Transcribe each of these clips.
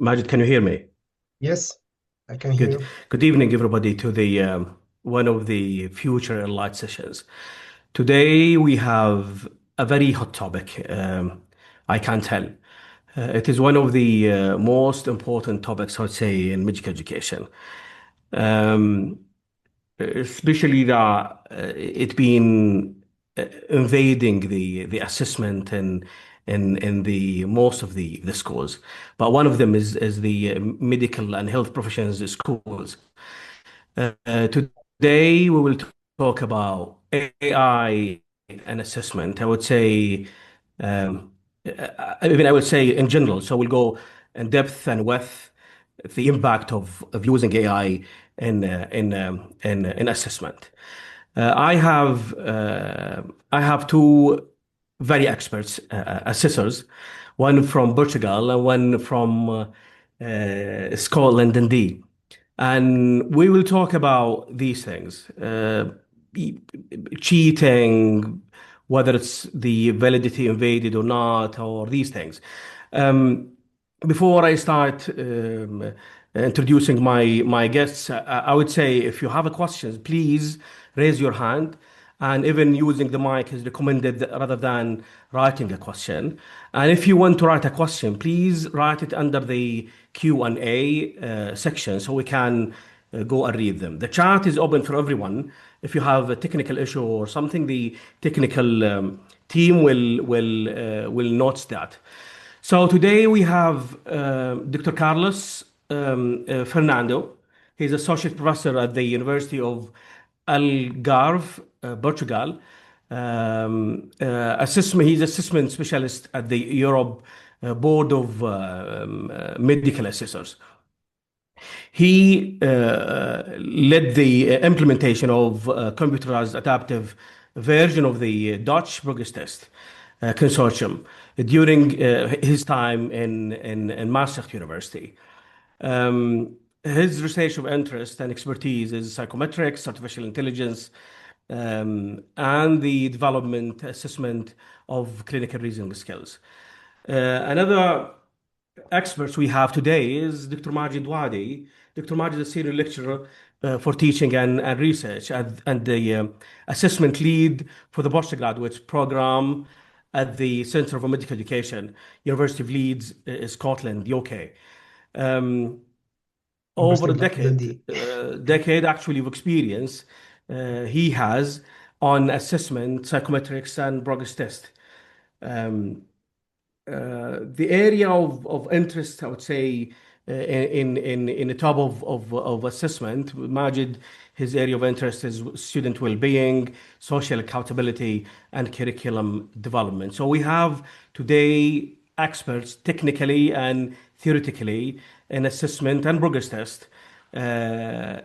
Majid, can you hear me? Yes, I can hear Good. you. Good evening, everybody, to the one of the future light sessions. Today we have a very hot topic. I can tell. It is one of the most important topics, I would say, in medical education. Um, Especially that it been invading the assessment and in the most of the schools, but one of them is the medical and health professions schools. Today we will talk about AI and assessment. I would say, um, even I would say in general. So we'll go in depth and width the impact of using AI in assessment. I have two very experts assessors, one from Portugal and one from Scotland, indeed. And we will talk about these things, e- cheating, whether it's the validity invaded or not, or these things. Um, Before I start introducing my guests, I would say if you have a question, please raise your hand. And even using the mic is recommended rather than writing a question. And if you want to write a question, please write it under the Q&A section so we can go and read them. The chat is open for everyone. If you have a technical issue or something, the technical team will note that. So today we have Dr. Carlos Fernando. He's associate professor at the University of Algarve, Portugal. He's assessment specialist at the Europe Board of Medical Assessors. He led the implementation of computerized adaptive version of the Dutch progress test consortium during his time in Maastricht University. His research of interest and expertise is psychometrics, artificial intelligence, and the development assessment of clinical reasoning skills. Another experts we have today is Dr. Majid Wadi. Dr. Majid is a senior lecturer for teaching and research and the assessment lead for the postgraduate program at the Centre for Medical Education, University of Leeds, Scotland, UK. Um, Over University a of decade, Dundee. decade actually of experience he has on assessment, psychometrics, and progress test. Um, the area of interest, I would say, in the top of assessment, Majid, his area of interest is student well-being, social accountability, and curriculum development. So we have today experts technically and theoretically in assessment and progress test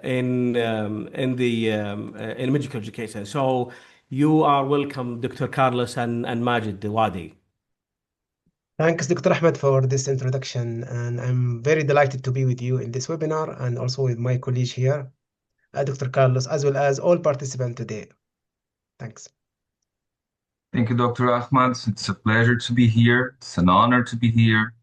in medical education. So you are welcome, Dr. Carlos and Majid Wadi. Thanks, Dr. Ahmed, for this introduction. And I'm very delighted to be with you in this webinar and also with my colleague here, Dr. Carlos, as well as all participants today. Thanks. Thank you, Dr. Ahmad. It's a pleasure to be here. It's an honor to be here.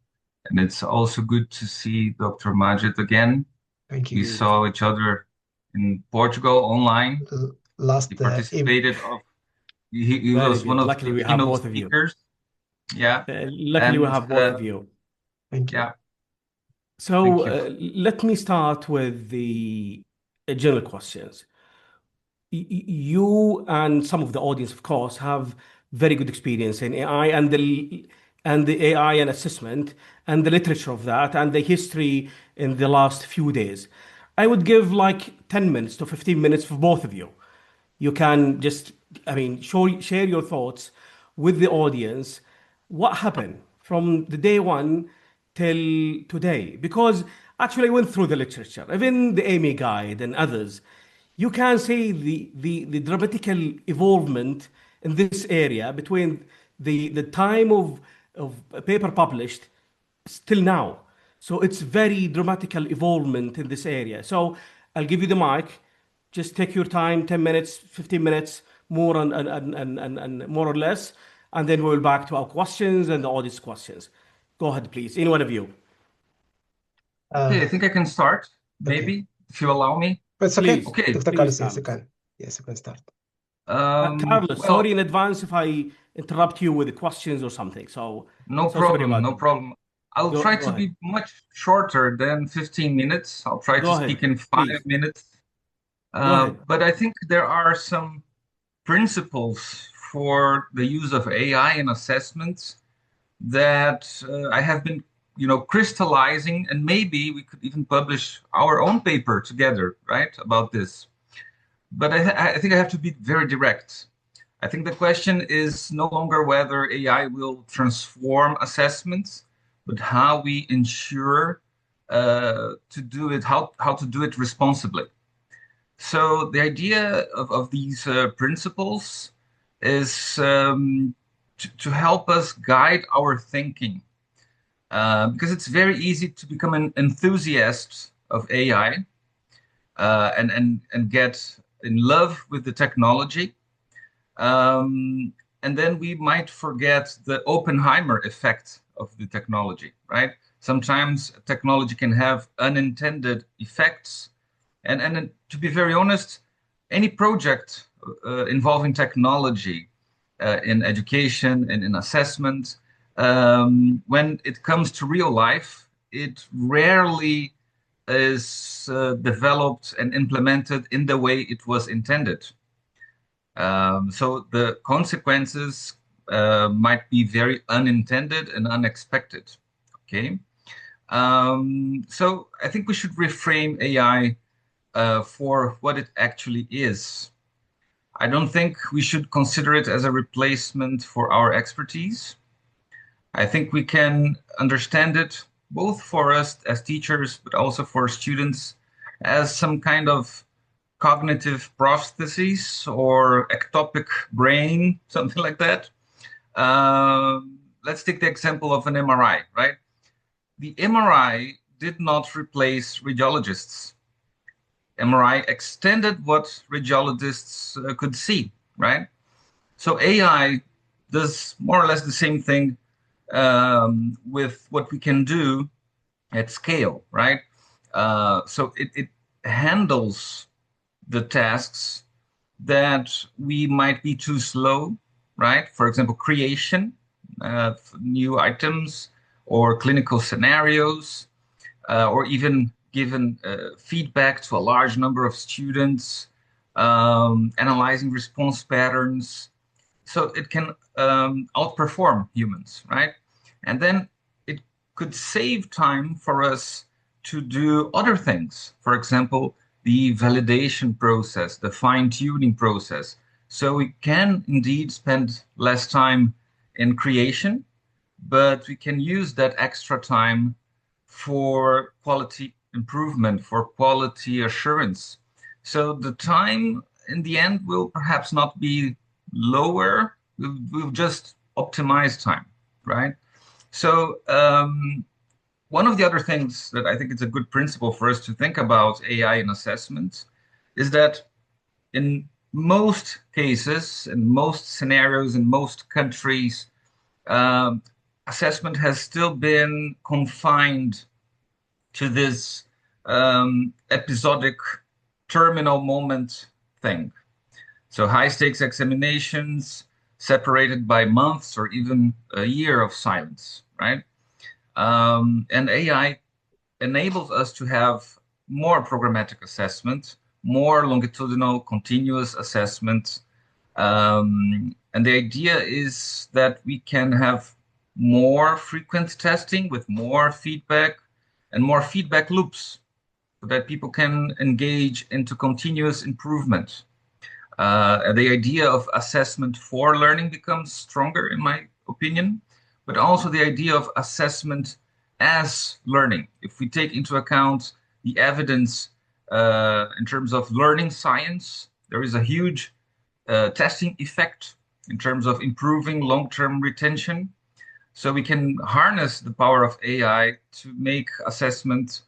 And it's also good to see Dr. Majid again. Thank We you. Indeed. saw each other in Portugal online. He Last participated of he Very was one good. of Luckily, the we have keynote both of you. speakers. Yeah. Luckily, we And have both of you. thank you. yeah, So thank you. let me start with the general questions. You and some of the audience, of course, have very good experience in AI and the AI and assessment and the literature of that and the history in the last few days. I would give like 10 minutes to 15 minutes for both of you. You can just, I mean, share your thoughts with the audience. What happened from the day one till today? Because actually, I went through the literature, even the Amy Guide and others. You can see the dramatical evolvement in this area between the time of a paper published still now. So it's very dramatical evolvement in this area. So I'll give you the mic. Just take your time, 10 minutes, 15 minutes, more and more or less. And then we'll back to our questions and the audience questions. Go ahead, please. Any one of you. Uh, Okay, I think I can start, okay. maybe, if you allow me. It's okay. Please, Okay. Dr. please, Carlos, yes, you Carlos. can. Yes, you can start. Carlos, Well, sorry in advance if I interrupt you with questions or something. no So sorry problem, about no that. problem. I'll try Go to ahead. be much shorter than 15 minutes. I'll try to Go speak ahead, in five please. minutes. Go ahead. But I think there are some principles for the use of AI in assessments that I have been, crystallizing, and maybe we could even publish our own paper together, right, about this. But I think I have to be very direct. I think the question is no longer whether AI will transform assessments, but how we ensure to do it, how to do it responsibly. So the idea of these principles is to help us guide our thinking, because it's very easy to become an enthusiast of AI and get in love with the technology. And then we might forget the Oppenheimer effect of the technology, right? Sometimes technology can have unintended effects. And to be very honest, any project involving technology in education and in assessment, when it comes to real life, it rarely is developed and implemented in the way it was intended. So the consequences might be very unintended and unexpected. Okay. So I think we should reframe AI for what it actually is. I don't think we should consider it as a replacement for our expertise. I think we can understand it both for us as teachers, but also for students as some kind of cognitive prosthesis or ectopic brain, something like that. Let's take the example of an MRI, right? The MRI did not replace radiologists. MRI extended what radiologists could see, right? So AI does more or less the same thing with what we can do at scale, right? So it handles the tasks that we might be too slow, right? For example, creation of new items or clinical scenarios, or even given feedback to a large number of students, analyzing response patterns. So it can outperform humans, right? And then it could save time for us to do other things. For example, the validation process, the fine-tuning process. So we can indeed spend less time in creation, but we can use that extra time for quality improvement, for quality assurance. So the time in the end will perhaps not be lower. We'll just optimize time, right? So one of the other things that I think it's a good principle for us to think about AI in assessment is that in most cases, in most scenarios, in most countries, um, assessment has still been confined to this episodic terminal moment thing. So high stakes examinations separated by months or even a year of silence, right? And AI enables us to have more programmatic assessment, more longitudinal, continuous assessment. And the idea is that we can have more frequent testing with more feedback and more feedback loops so that people can engage into continuous improvement. The idea of assessment for learning becomes stronger, in my opinion, but also the idea of assessment as learning. If we take into account the evidence in terms of learning science, there is a huge testing effect in terms of improving long-term retention. So we can harness the power of AI to make assessment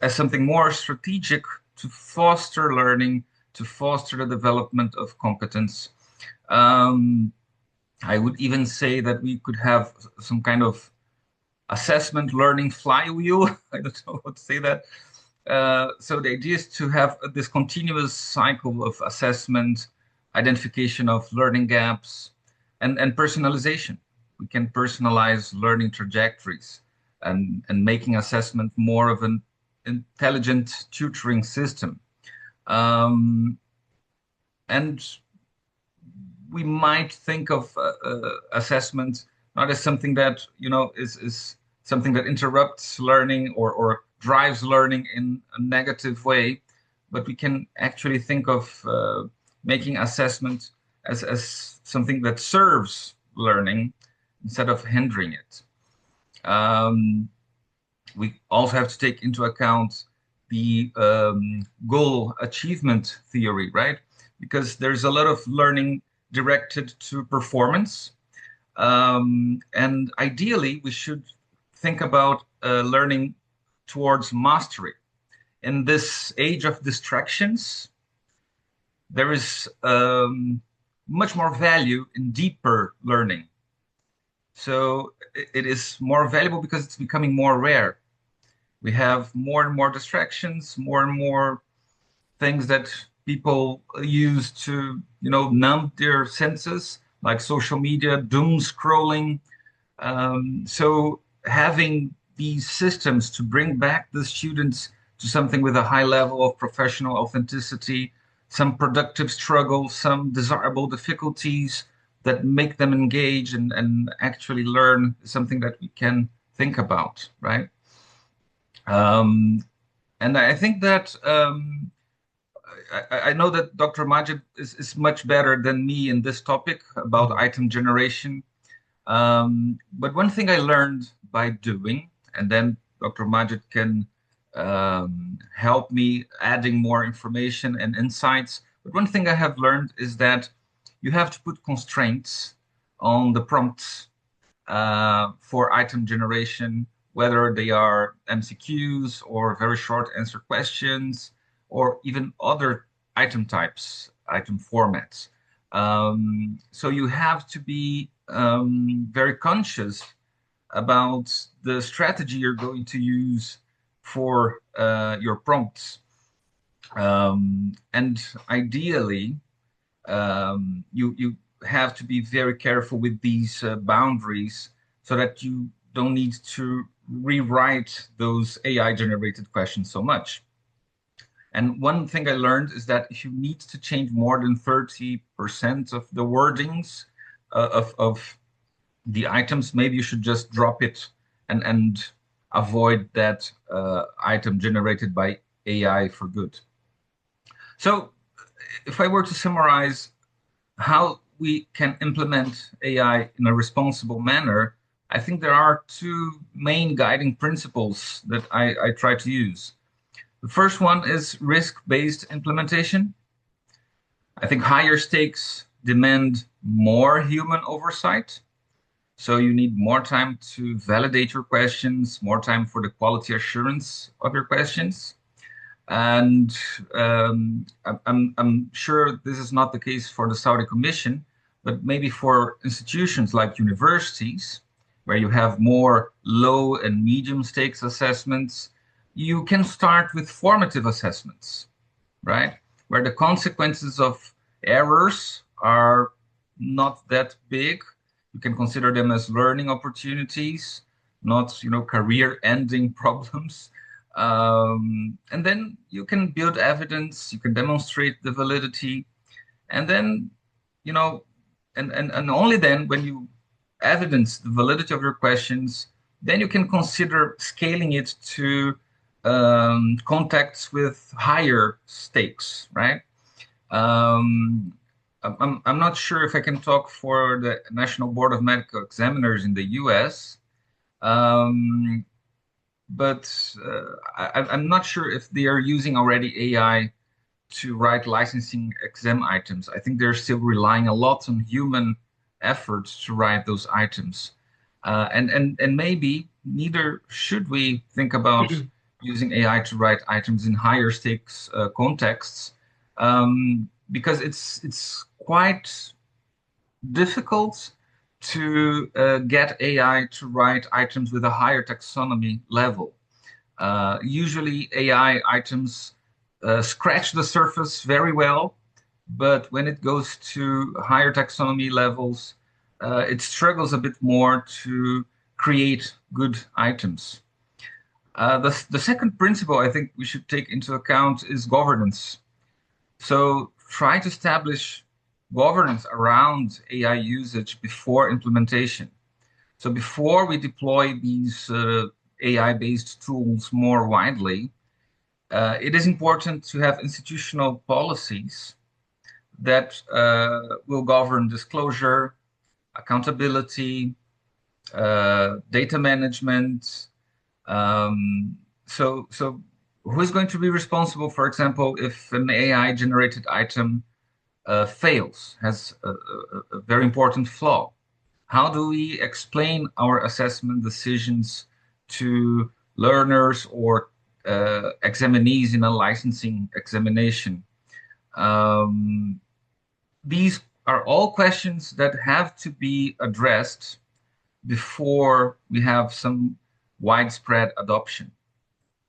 as something more strategic to foster learning, to foster the development of competence. Um, I would even say that we could have some kind of assessment learning flywheel. I don't know how to say that. So the idea is to have this continuous cycle of assessment, identification of learning gaps, and personalization. We can personalize learning trajectories and making assessment more of an intelligent tutoring system. And we might think of assessment not as something that is something that interrupts learning or drives learning in a negative way, but we can actually think of making assessment as something that serves learning instead of hindering it. We also have to take into account the goal achievement theory, right? Because there's a lot of learning directed to performance. And ideally, we should think about learning towards mastery. In this age of distractions, there is much more value in deeper learning. So it is more valuable because it's becoming more rare. We have more and more distractions, more and more things that people use to, numb their senses, like social media, doom scrolling. So having these systems to bring back the students to something with a high level of professional authenticity, some productive struggles, some desirable difficulties that make them engage and actually learn something that we can think about, right? And I think that I know that Dr. Majid is much better than me in this topic about item generation. But one thing I learned by doing, and then Dr. Majid can help me adding more information and insights. But one thing I have learned is that you have to put constraints on the prompts for item generation, whether they are MCQs or very short answer questions, or even other item types, item formats. So you have to be very conscious about the strategy you're going to use for your prompts. And ideally, you have to be very careful with these boundaries so that you don't need to rewrite those AI-generated questions so much. And one thing I learned is that if you need to change more than 30% of the wordings of the items, maybe you should just drop it and avoid that item generated by AI for good. So if I were to summarize how we can implement AI in a responsible manner, I think there are two main guiding principles that I try to use. The first one is risk-based implementation. I think higher stakes demand more human oversight. So you need more time to validate your questions, more time for the quality assurance of your questions. And I'm sure this is not the case for the Saudi Commission, but maybe for institutions like universities, where you have more low and medium stakes assessments, you can start with formative assessments, right? Where the consequences of errors are not that big. You can consider them as learning opportunities, not, career-ending problems. And then you can build evidence, you can demonstrate the validity, and then, and only then when you evidence the validity of your questions, then you can consider scaling it to contexts with higher stakes, right? I'm not sure if I can talk for the National Board of Medical Examiners in the US, but I'm not sure if they are using already AI to write licensing exam items. I think they're still relying a lot on human efforts to write those items. And maybe neither should we think about using AI to write items in higher stakes contexts, because it's quite difficult to get AI to write items with a higher taxonomy level. Usually AI items scratch the surface very well, but when it goes to higher taxonomy levels, it struggles a bit more to create good items. The second principle I think we should take into account is governance. So try to establish governance around AI usage before implementation. So before we deploy these AI-based tools more widely, it is important to have institutional policies that will govern disclosure, accountability, data management. So who is going to be responsible, for example, if an AI-generated item fails, has a very important flaw? How do we explain our assessment decisions to learners or examinees in a licensing examination? These are all questions that have to be addressed before we have some widespread adoption.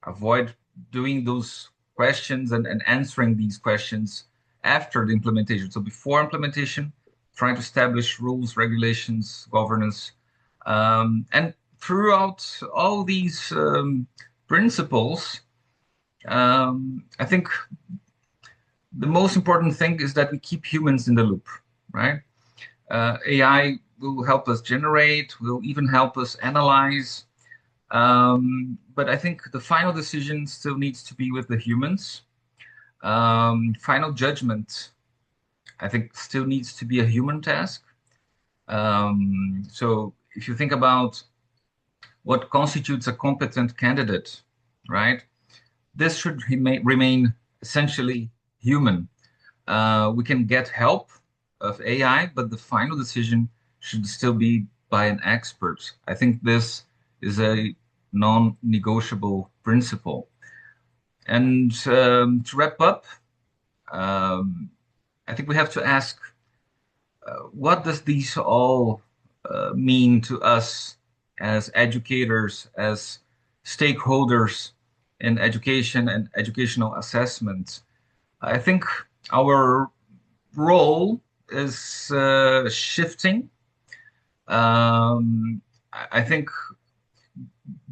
Avoid doing those questions and answering these questions after the implementation. So before implementation, trying to establish rules, regulations, governance. And throughout all these principles, I think the most important thing is that we keep humans in the loop, right? AI will help us generate, will even help us analyze. But I think the final decision still needs to be with the humans. Final judgment, I think, still needs to be a human task. So if you think about what constitutes a competent candidate, right? This should remain essentially human. We can get help of AI, but the final decision should still be by an expert. I think this is a non-negotiable principle. And to wrap up, I think we have to ask, what does these all mean to us as educators, as stakeholders in education and educational assessment? I think our role is shifting. I think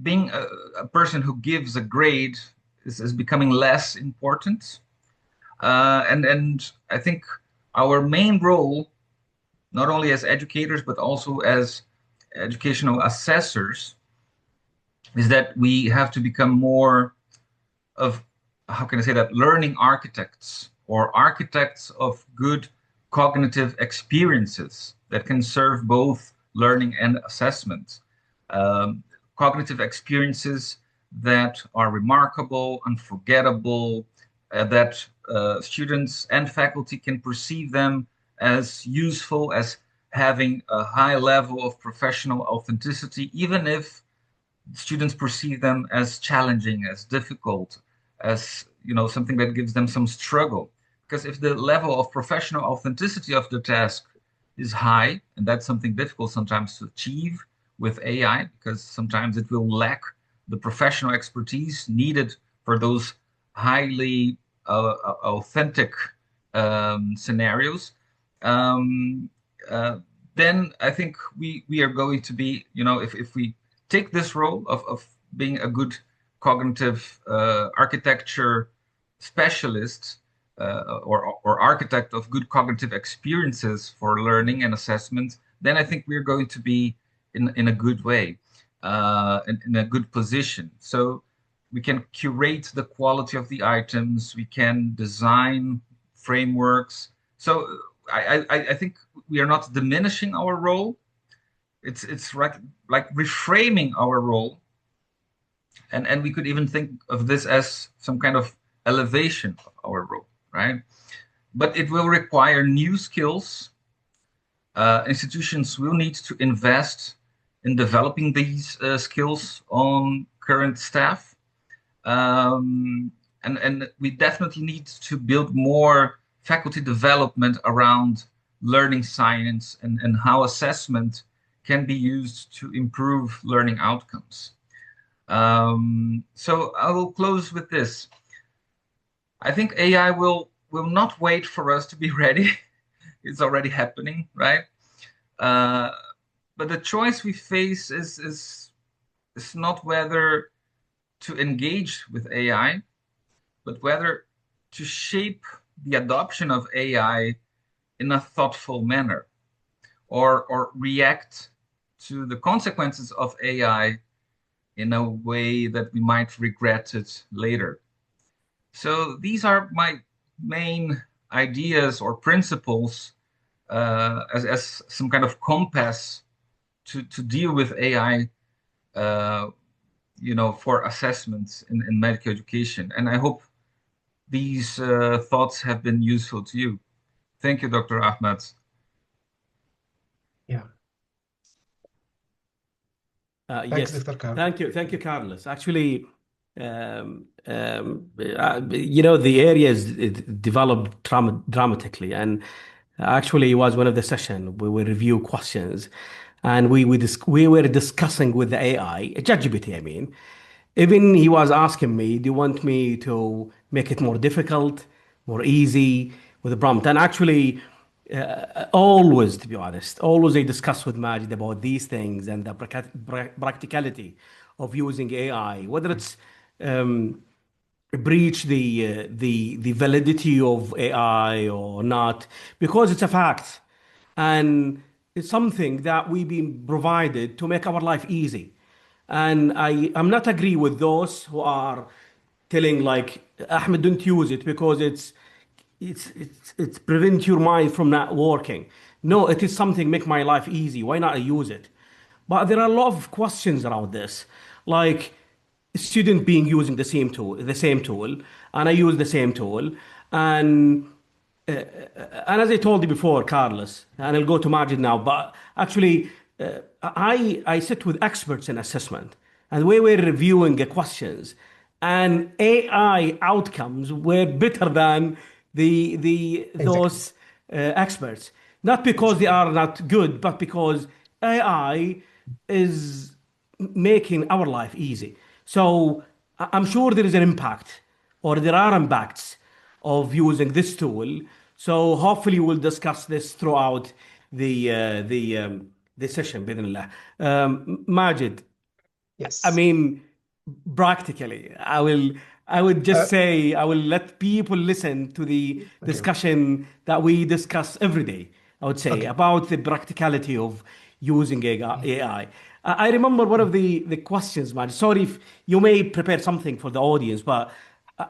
being a person who gives a grade is becoming less important. And I think our main role, not only as educators, but also as educational assessors, is that we have to become more of, how can I say that, learning architects, or architects of good cognitive experiences that can serve both learning and assessment. Cognitive experiences that are remarkable, unforgettable, that students and faculty can perceive them as useful, as having a high level of professional authenticity, even if students perceive them as challenging, as difficult, as something that gives them some struggle. Because if the level of professional authenticity of the task is high, and that's something difficult sometimes to achieve with AI, because sometimes it will lack the professional expertise needed for those highly authentic scenarios, then I think we are going to be, if we take this role of being a good cognitive architecture specialist, or architect of good cognitive experiences for learning and assessment, then I think we're going to be in a good way, in a good position. So we can curate the quality of the items, we can design frameworks. So I think we are not diminishing our role. It's like reframing our role, and we could even think of this as some kind of elevation of our role, right? But it will require new skills. Institutions will need to invest in developing these skills on current staff. And we definitely need to build more faculty development around learning science and how assessment can be used to improve learning outcomes. So I will close with this. I think AI will not wait for us to be ready. It's already happening, right? But the choice we face is not whether to engage with AI, but whether to shape the adoption of AI in a thoughtful manner, or react to the consequences of AI in a way that we might regret it later. So these are my main ideas or principles as some kind of compass to deal with AI, for assessments in medical education. And I hope these thoughts have been useful to you. Thank you, Dr. Ahmed. Yeah. Thanks, Yes, Dr. Carl. thank you, Carlos. Actually, the areas it developed dramatically, and actually, it was one of the session where we review questions, and we were discussing with the AI, ChatGPT, I mean. Even he was asking me, do you want me to make it more difficult, more easy with the prompt? And actually, always, to be honest, always I discuss with Majid about these things and the practicality of using AI, whether it's breach the validity of AI or not, because it's a fact, and it's something that we've been provided to make our life easy. And I'm not agree with those who are telling like Ahmed, don't use it because it's prevent your mind from not working. No, it is something make my life easy. Why not I use it? But there are a lot of questions around this, like student being using the same tool, and I use the same tool, and and as I told you before, Carlos, and I'll go to Majid now, but actually, I sit with experts in assessment, and we were reviewing the questions, and AI outcomes were better than the Exactly. those experts. Not because they are not good, but because AI is making our life easy. So I'm sure there is an impact, or there are impacts of using this tool. So hopefully we'll discuss this throughout the session, بإذن الله. Majid, I Yes. mean, practically, I would just Uh, say I will let people listen to the okay. discussion that we discuss every day. I would say Okay. about the practicality of using Mm, AI. I remember one of mm, the questions, man. Sorry if you may prepare something for the audience, but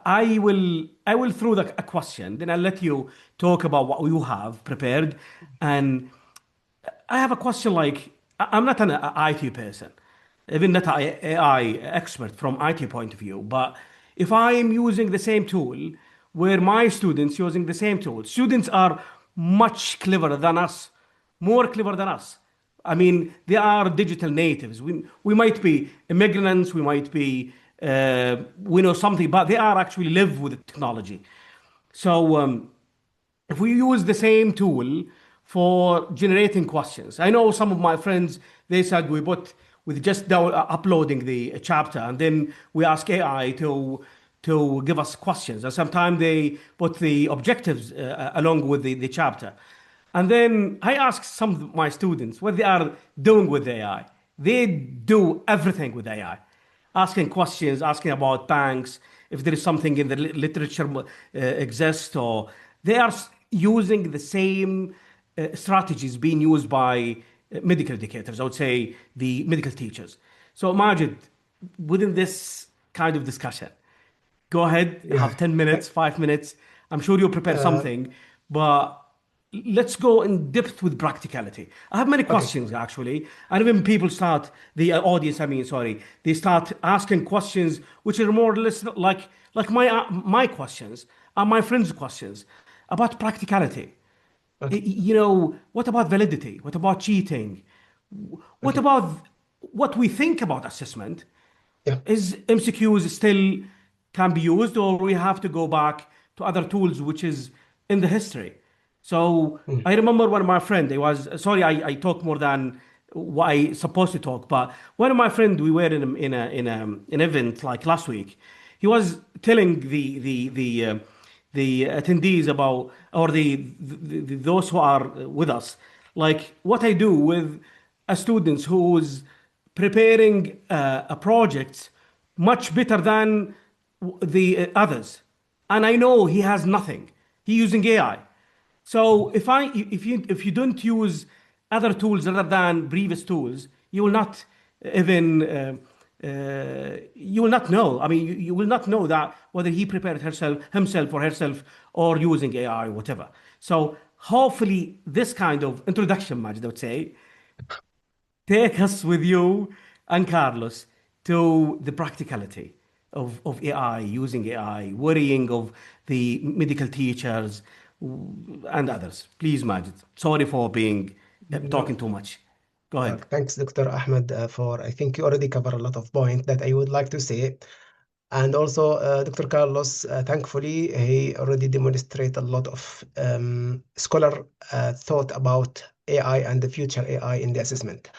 I will throw a question, then I'll let you talk about what you have prepared, and I have a question like I'm not an IT person, even not an AI expert from IT point of view, but if I am using the same tool where my students using the same tool, students are much cleverer than us, more clever than us. I mean, they are digital natives. We might be immigrants, we might be we know something, but they are actually live with the technology. So if we use the same tool for generating questions, I know some of my friends they said with just uploading the chapter, and then we ask AI to give us questions, and sometimes they put the objectives along with the chapter. And then I ask some of my students what they are doing with AI. They do everything with AI, asking questions, asking about banks, if there is something in the literature exists, or they are using the same strategies being used by medical educators, I would say the medical teachers. So Majid, within this kind of discussion, go ahead, you Yeah. have 10 minutes, 5 minutes. I'm sure you'll prepare Uh, something, but let's go in depth with practicality. I have many okay. questions actually, and when people start, the audience, I mean, sorry, they start asking questions which are more or less like my questions and my friends' questions about practicality. Okay. What about validity? What about cheating? What Okay. about what we think about assessment? Yeah. Is MCQs still can be used, or we have to go back to other tools which is in the history? So I remember one of my friend, I was sorry, I talk more than what I supposed to talk, but one of my friend, we were an event like last week. He was telling the attendees about, or those who are with us, like what I do with a students who's preparing a project much better than the others, and I know he has nothing. He using AI. So if you don't use other tools other than previous tools, you will not even you will not know. I mean, you will not know that whether he prepared himself or herself or using AI or whatever. So hopefully this kind of introduction, Majid, I would say, take us with you and Carlos to the practicality of AI, using AI, worrying of the medical teachers and others. Please, Majid. Sorry for being talking No, too much. Go ahead. thanks, Dr. Ahmed, for I think you already covered a lot of points that I would like to say. And also, Dr. Carlos, thankfully, he already demonstrated a lot of scholar thought about AI and the future AI in the assessment.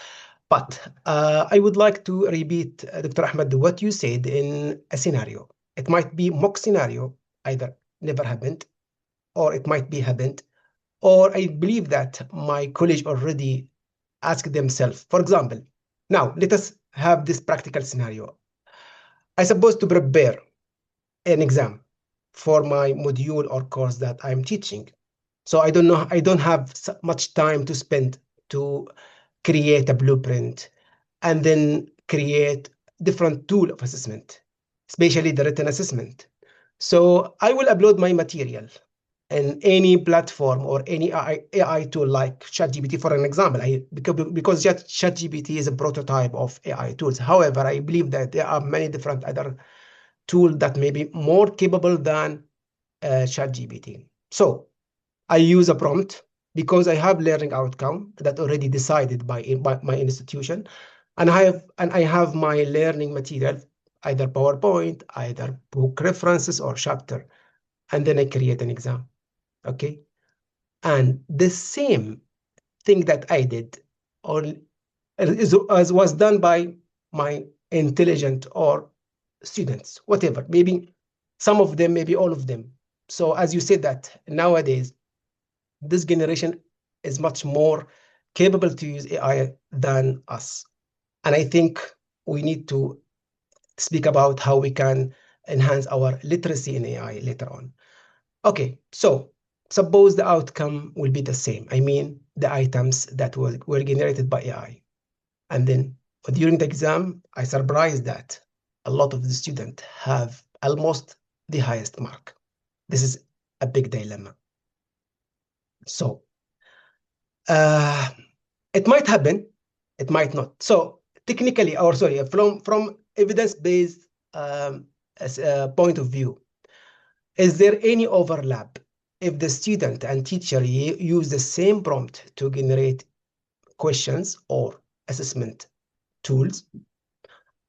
But I would like to repeat, Dr. Ahmed, what you said in a scenario. It might be mock scenario, either never happened, or it might be happened, or I believe that my college already asked themselves. For example, now let us have this practical scenario. I supposed to prepare an exam for my module or course that I'm teaching. So I don't know, I don't have much time to spend to create a blueprint and then create different tool of assessment, especially the written assessment. So I will upload my material in any platform or any AI tool like ChatGPT, for an example. Because ChatGPT is a prototype of AI tools. However, I believe that there are many different other tools that may be more capable than ChatGPT. So I use a prompt because I have learning outcome that already decided by my institution, and I have my learning material, either PowerPoint, either book references or chapter, and then I create an exam. Okay, and the same thing that I did, or as was done by my intelligent or students, whatever, maybe some of them, maybe all of them. So as you said that nowadays, this generation is much more capable to use AI than us. And I think we need to speak about how we can enhance our literacy in AI later on. Okay, so suppose the outcome will be the same. I mean, the items that were generated by AI. And then during the exam, I surprised that a lot of the students have almost the highest mark. This is a big dilemma. So it might happen, it might not. So technically, or sorry, from evidence-based point of view, is there any overlap if the student and teacher use the same prompt to generate questions or assessment tools?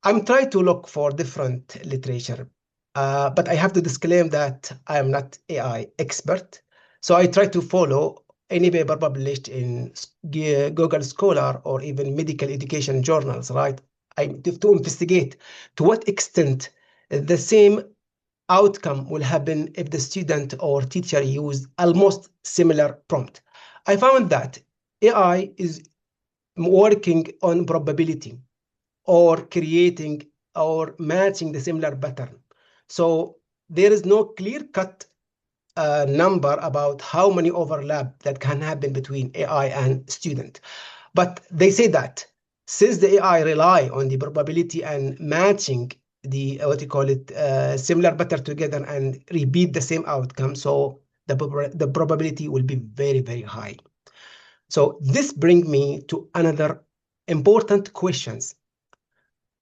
I'm trying to look for different literature, but I have to disclaim that I am not AI expert. So I try to follow any paper published in Google Scholar or even medical education journals, right? To investigate to what extent the same outcome will happen if the student or teacher use almost similar prompt. I found that AI is working on probability or creating or matching the similar pattern. So there is no clear-cut number about how many overlap that can happen between AI and student. But they say that since the AI rely on the probability and matching the what you call it similar pattern together and repeat the same outcome, so the probability will be very, very high. So this brings me to another important questions,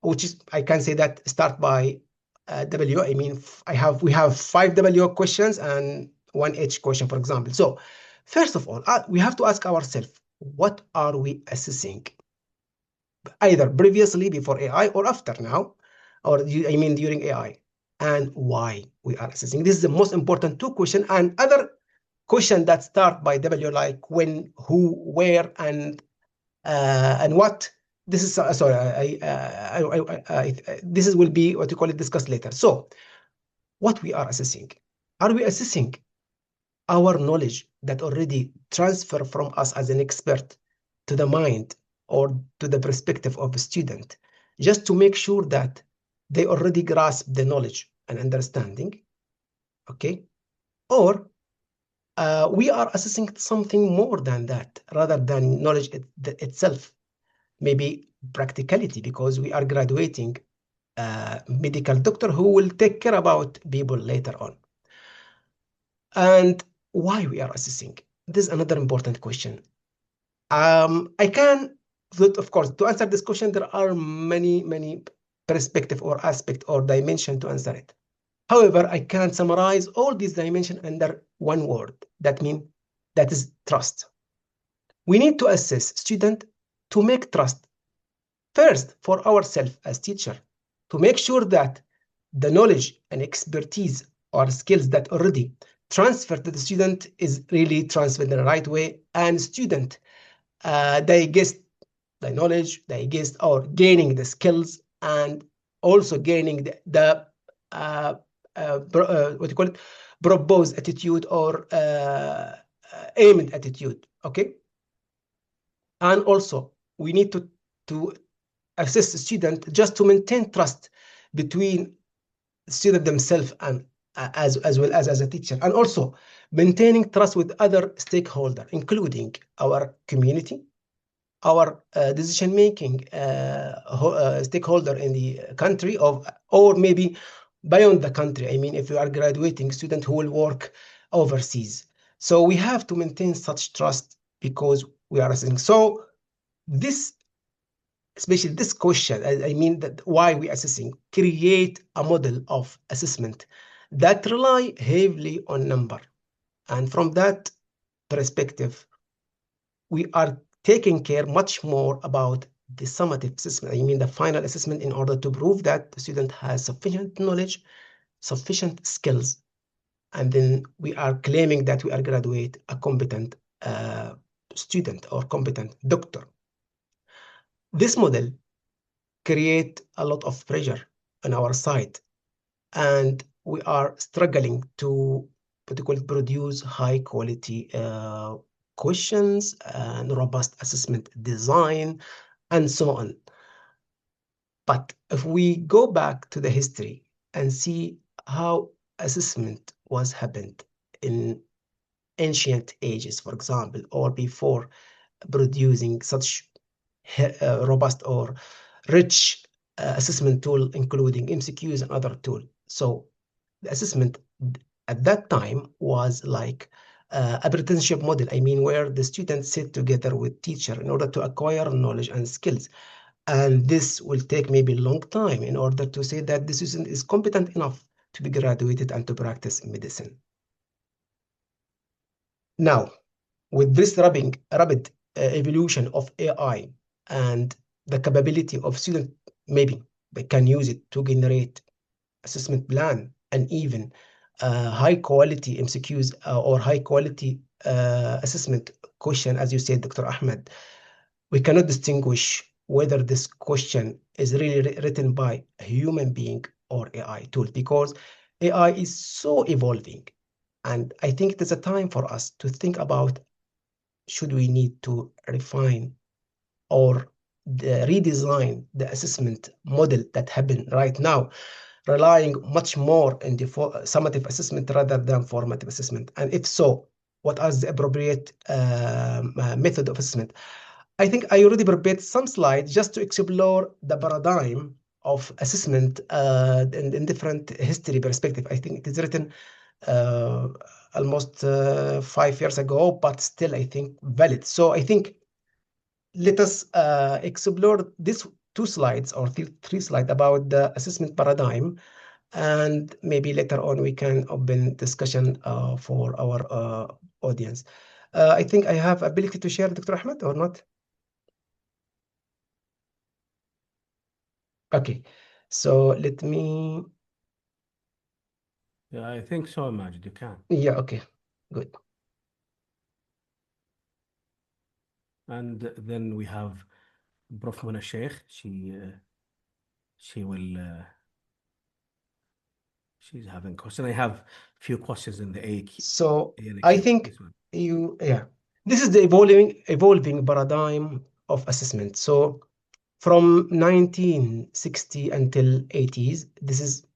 which is I can say that start by W. I mean, we have 5 W questions and 1 H question, for example. So first of all, we have to ask ourselves, what are we assessing? Either previously before AI or after now, or I mean during AI, and why we are assessing. This is the most important 2 questions, and other question that start by W, like when, who, where, and what. This is sorry. This will be what you call it discussed later. So, what we are assessing? Are we assessing our knowledge that already transfer from us as an expert to the mind or to the perspective of a student, just to make sure that they already grasp the knowledge and understanding, okay? Or we are assessing something more than that, rather than knowledge itself, maybe practicality, because we are graduating a medical doctor who will take care about people later on. And why we are assessing? This is another important question. I can, of course, to answer this question, there are many perspective or aspect or dimension to answer it. However, I can summarize all these dimensions under one word. That is trust. We need to assess student to make trust first for ourselves as teacher, to make sure that the knowledge and expertise or skills that already transferred to the student is really transferred in the right way, and student digest the knowledge, digest or gaining the skills, and also gaining the what you call it, proposed attitude or aimed attitude, okay? And also we need to assist the student just to maintain trust between student themselves and as well as a teacher, and also maintaining trust with other stakeholders, including our community, our decision-making stakeholder in the country or maybe beyond the country. I mean, if you are graduating student who will work overseas. So we have to maintain such trust because we are assessing. So this, especially this question, I mean that why we assessing, create a model of assessment that rely heavily on number. And from that perspective, we are taking care much more about the summative assessment, I mean the final assessment, in order to prove that the student has sufficient knowledge, sufficient skills, and then we are claiming that we are graduate a competent student or competent doctor. This model create a lot of pressure on our side, and we are struggling to produce high quality questions and robust assessment design and so on. But if we go back to the history and see how assessment was happened in ancient ages, for example, or before producing such robust or rich assessment tool, including MCQs and other tools. So the assessment at that time was like apprenticeship model, I mean, where the students sit together with teacher in order to acquire knowledge and skills. And this will take maybe a long time in order to say that the student is competent enough to be graduated and to practice medicine. Now, with this rapid evolution of AI and the capability of students, maybe they can use it to generate assessment plan and even high quality MCQs or high quality assessment question, as you said, Dr. Ahmed. We cannot distinguish whether this question is really written by a human being or AI tool, because AI is so evolving. And I think it is a time for us to think about, should we need to refine or redesign the assessment model that happen right now, relying much more in the summative assessment rather than formative assessment? And if so, what are the appropriate method of assessment? I think I already prepared some slides just to explore the paradigm of assessment in different history perspective. I think it is written almost 5 years ago, but still I think valid. So I think let us explore these 2 slides or 3 slides about the assessment paradigm, and maybe later on we can open discussion for our audience. I think I have ability to share, Dr. Ahmed, or not? Okay, so let me. Yeah, I think so, Majid, you can. Yeah, okay, good. And then we have Prof. Mona Sheikh. She will. She's having a question. I have a few questions in the A. So in the I queue. think This one. this is the evolving paradigm of assessment. So from 1960 until 80s, this is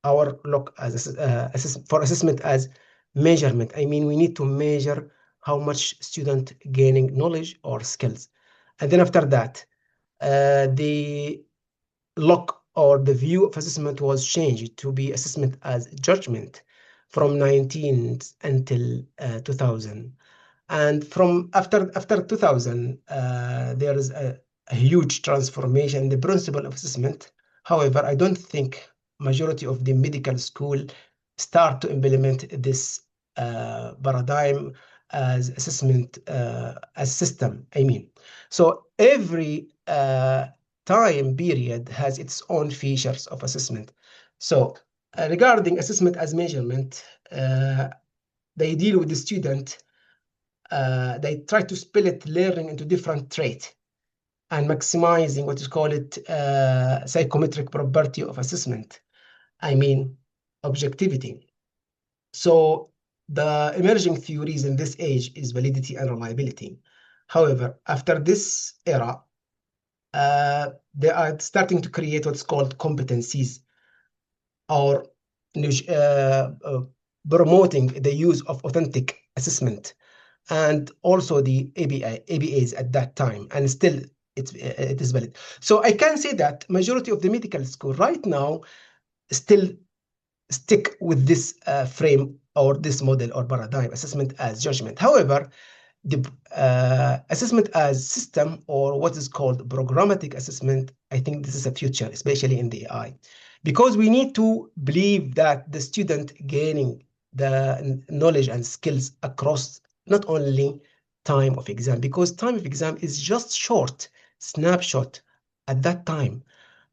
our look as for assessment as measurement. I mean, we need to measure how much student gaining knowledge or skills. And then after that, the look or the view of assessment was changed to be assessment as judgment from 19 until 2000. And from after 2000, there is a huge transformation in the principle of assessment. However, I don't think majority of the medical school start to implement this paradigm as assessment as system. I mean, so every time period has its own features of assessment. So regarding assessment as measurement, they deal with the student. They try to split learning into different traits and maximizing what is called psychometric property of assessment. I mean, objectivity. So the emerging theories in this age is validity and reliability. However, after this era, they are starting to create what's called competencies or promoting the use of authentic assessment and also the ABAs at that time, and still it is valid. So I can say that majority of the medical school right now still stick with this frame or this model or paradigm, assessment as judgment. However, the assessment as system or what is called programmatic assessment, I think this is a future, especially in the AI, because we need to believe that the student gaining the knowledge and skills across not only time of exam, because time of exam is just short snapshot at that time,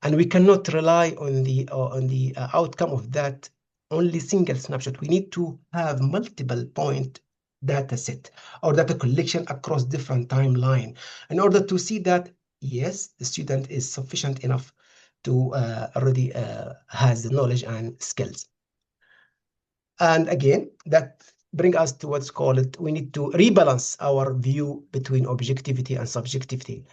and we cannot rely on the outcome of that only single snapshot. We need to have multiple point data set or data collection across different timeline in order to see that yes, the student is sufficient enough to already has the knowledge and skills. And again, that bring us to what's called, we need to rebalance our view between objectivity and subjectivity.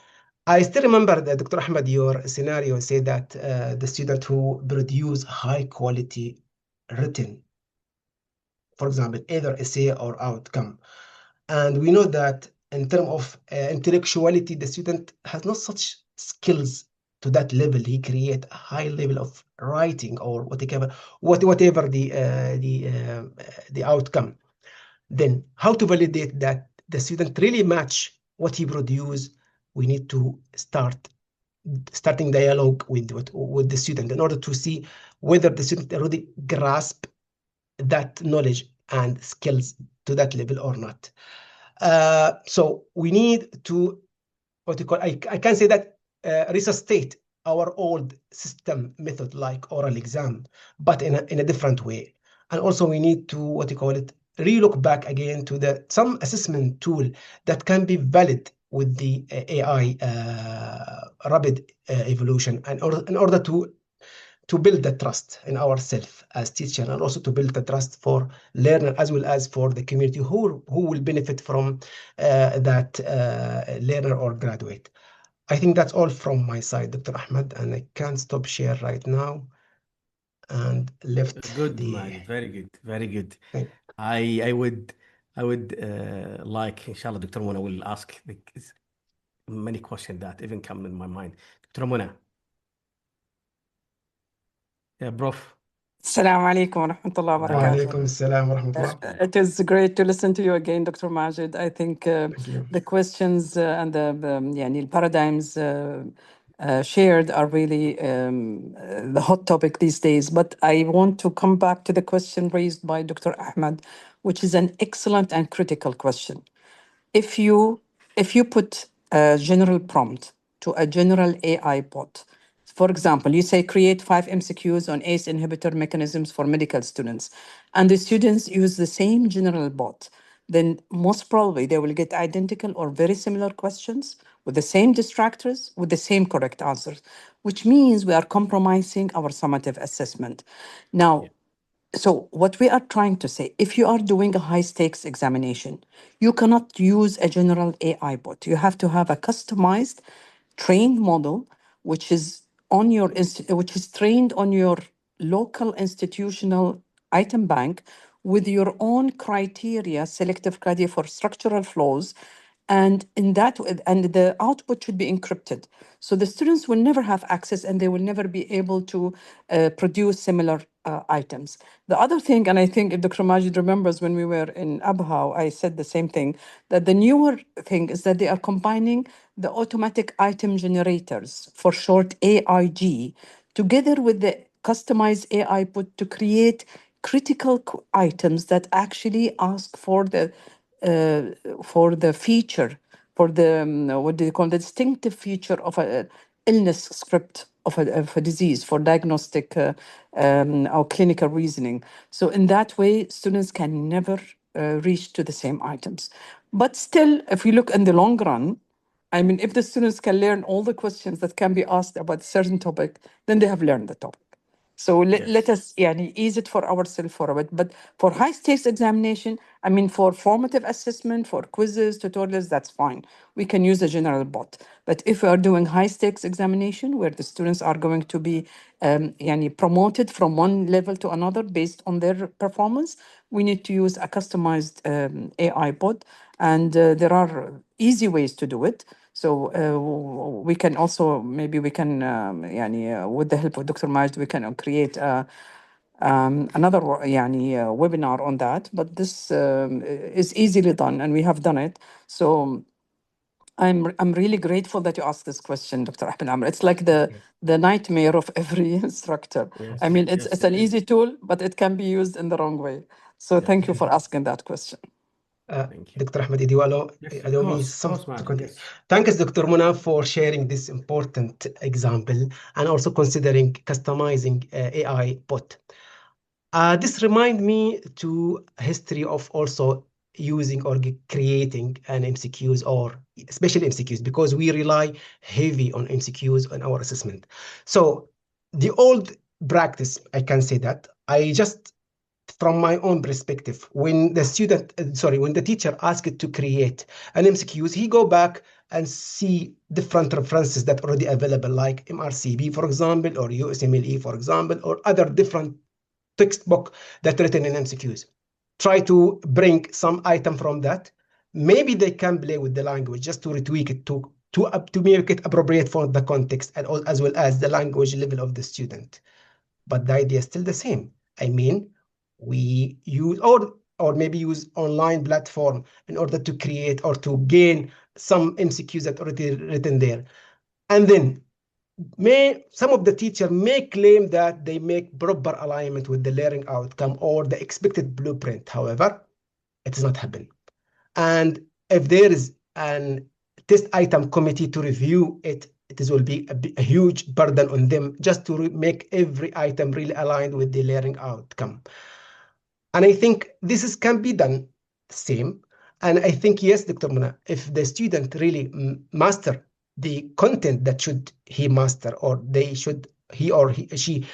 I still remember that Dr. Ahmed, your scenario said that the student who produce high quality written, for example, either essay or outcome. And we know that in terms of intellectuality, the student has not such skills to that level. He create a high level of writing or whatever the outcome. Then how to validate that the student really match what he produce? We need to starting dialogue with the student in order to see whether the student already grasp that knowledge and skills to that level or not. So we need to I can say that resuscitate our old system method like oral exam, but in a different way. And also we need to relook back again to some assessment tool that can be valid with the AI rapid evolution, and in order to build the trust in ourselves as teacher, and also to build the trust for learner as well as for the community who will benefit from that learner or graduate. I think that's all from my side, Dr. Ahmed, and I can't stop share right now and left Good, the. Majid. Very good. Very good. Thank I would like, inshallah, Dr. Mona will ask many questions that even come in my mind. Dr. Mona. Yeah, Prof. Assalamu alaikum wa rahmatullahi wa barakatuh. وعليكم السلام ورحمة الله. It is great to listen to you again, Dr. Majid. I think Thank you. the questions and the paradigms shared are really the hot topic these days. But I want to come back to the question raised by Dr. Ahmed, which is an excellent and critical question. If you put a general prompt to a general AI bot, for example, you say create 5 MCQs on ACE inhibitor mechanisms for medical students, and the students use the same general bot, then most probably they will get identical or very similar questions with the same distractors, with the same correct answers, which means we are compromising our summative assessment. Now, so what we are trying to say, if you are doing a high stakes examination, you cannot use a general AI bot. You have to have a customized trained model, which is on your which is trained on your local institutional item bank with your own criteria, selective criteria for structural flows, and in that and the output should be encrypted, so the students will never have access and they will never be able to produce similar items. The other thing, and I think if Dr. Majid remembers when we were in Abha, I said the same thing, that the newer thing is that they are combining the automatic item generators, for short AIG, together with the customized AI put to create critical items that actually ask for the feature, for the what do you call the distinctive feature of a illness script of a disease for diagnostic or clinical reasoning. So in that way, students can never reach to the same items. But still, if we look in the long run, I mean, if the students can learn all the questions that can be asked about a certain topic, then they have learned the topic. So let us ease it for ourselves for a bit. But for high stakes examination, I mean, for formative assessment, for quizzes, tutorials, that's fine. We can use a general bot. But if we are doing high stakes examination where the students are going to be promoted from one level to another based on their performance, we need to use a customized AI bot. And there are easy ways to do it. So we can also, maybe we can, with the help of Dr. Majd, we can create another webinar on that. But this is easily done, and we have done it. So I'm really grateful that you asked this question, Dr. Ahmed Amr. It's like the nightmare of every instructor. Yes, I mean, it's yes, an it is. easy tool, but it can be used in the wrong way. So thank you for asking that question. Thank you. Dr. Ahmed, allow me man, to continue. yes. Thanks, Dr. Muna, for sharing this important example and also considering customizing AI bot. This reminds me to history of also using or creating an MCQs, or especially MCQs, because we rely heavy on MCQs on our assessment. So the old practice, I can say that I just, from my own perspective, when the teacher asked to create an MCQs, he go back and see different references that already available, like MRCB, for example, or USMLE, for example, or other different textbook that written in MCQs. Try to bring some item from that. Maybe they can play with the language just to retweak it to make it appropriate for the context and as well as the language level of the student. But the idea is still the same. I mean, we use or maybe use online platform in order to create or to gain some MCQs that already written there. And then some of the teacher may claim that they make proper alignment with the learning outcome or the expected blueprint. However, it does not happen. And if there is an test item committee to review it, it will be a huge burden on them just to make every item really aligned with the learning outcome. And I think this can be done the same. And I think, yes, Dr. Muna, if the student really master the content that should he master, or he or she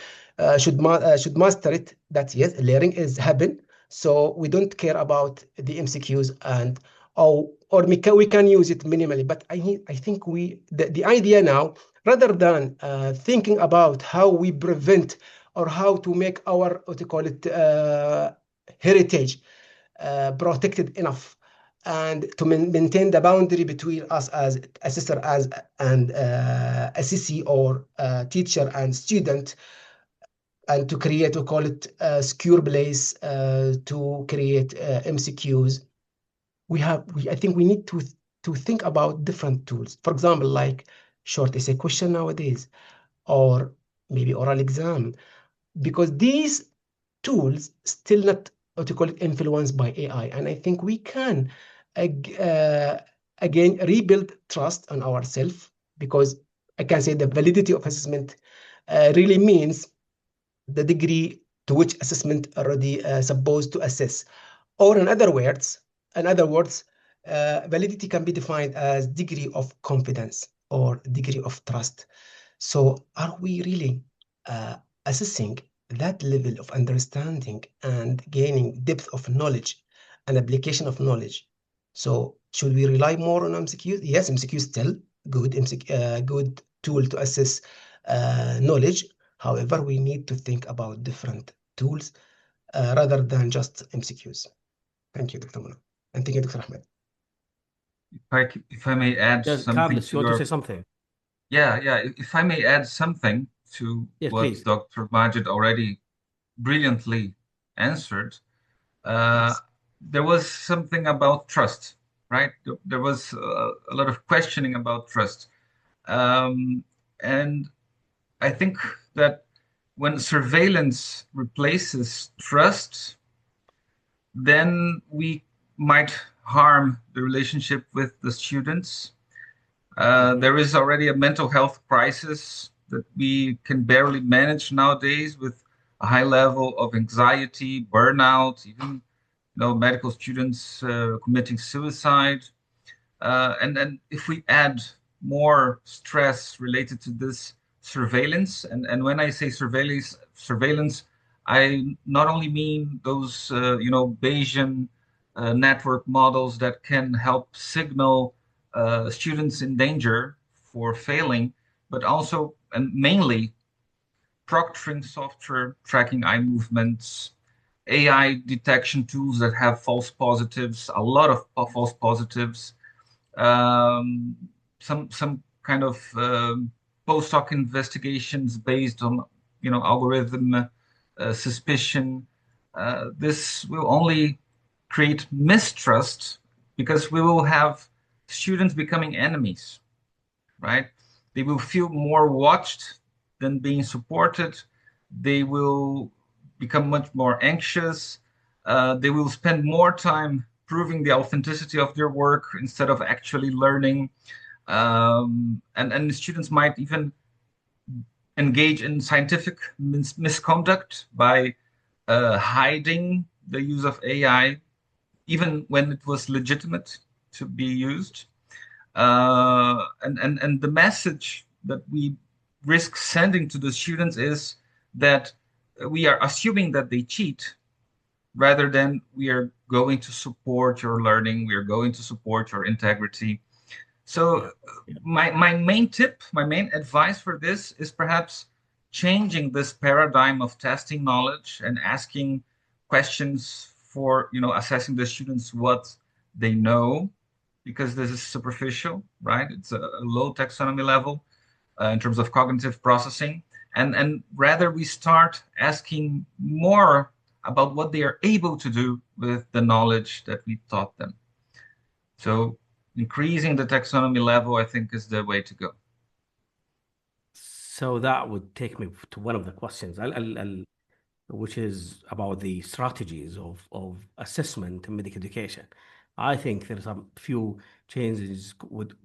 should master it, that yes, learning is happen. So we don't care about the MCQs and or we can use it minimally. But I think the idea now, rather than thinking about how we prevent or how to make our heritage protected enough, and to maintain the boundary between us as assessor and assessee, or teacher and student, and to create, we call it secure place to create MCQs. I think we need to think about different tools. For example, like short essay question nowadays, or maybe oral exam, because these tools still not influenced by AI. And I think we can again rebuild trust on ourselves, because I can say the validity of assessment really means the degree to which assessment already supposed to assess. Or in other words, In other words, validity can be defined as degree of confidence or degree of trust. So are we really assessing that level of understanding and gaining depth of knowledge and application of knowledge? So should we rely more on MCQs? Yes, MCQ is still good, good tool to assess knowledge. However, we need to think about different tools rather than just MCQs. Thank you, Dr. Mona. And thank you, Dr. Ahmed. If I may add Yes, something Carlos, to you want to your... say something? Yeah. If I may add something to Yes, what please. Dr. Majid already brilliantly answered. Yes. There was something about trust, right? There was a lot of questioning about trust. And I think that when surveillance replaces trust, then we might harm the relationship with the students. There is already a mental health crisis that we can barely manage nowadays, with a high level of anxiety, burnout, even medical students committing suicide. And if we add more stress related to this surveillance, and when I say surveillance, I not only mean those Bayesian network models that can help signal students in danger for failing, but also and mainly proctoring software tracking eye movements, AI detection tools that have false positives, a lot of false positives, um, some kind of post hoc investigations based on algorithm suspicion. This will only create mistrust, because we will have students becoming enemies, right? They will feel more watched than being supported. They will become much more anxious. They will spend more time proving the authenticity of their work instead of actually learning. And students might even engage in scientific misconduct by hiding the use of AI, even when it was legitimate to be used. And the message that we risk sending to the students is that we are assuming that they cheat, rather than we are going to support your learning, we are going to support your integrity. So my main tip, my main advice for this is perhaps changing this paradigm of testing knowledge and asking questions for assessing the students what they know, because this is superficial, right? It's a low taxonomy level in terms of cognitive processing. And rather we start asking more about what they are able to do with the knowledge that we taught them. So increasing the taxonomy level, I think, is the way to go. So that would take me to one of the questions, which is about the strategies of assessment in medical education. I think there's a few changes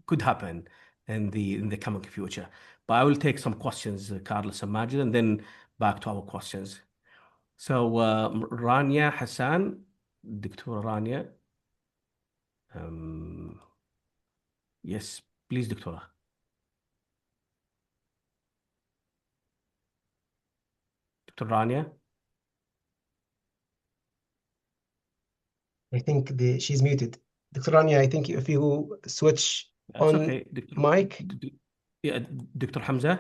could happen in the coming future. But I will take some questions, Carlos and Majid, and then back to our questions. So Rania Hassan, Dr. Rania. Yes, please, Doctora. Dr. Rania. I think she's muted. Dr. Rania, I think if you switch That's on okay. mic. Yeah, Dr. Hamza.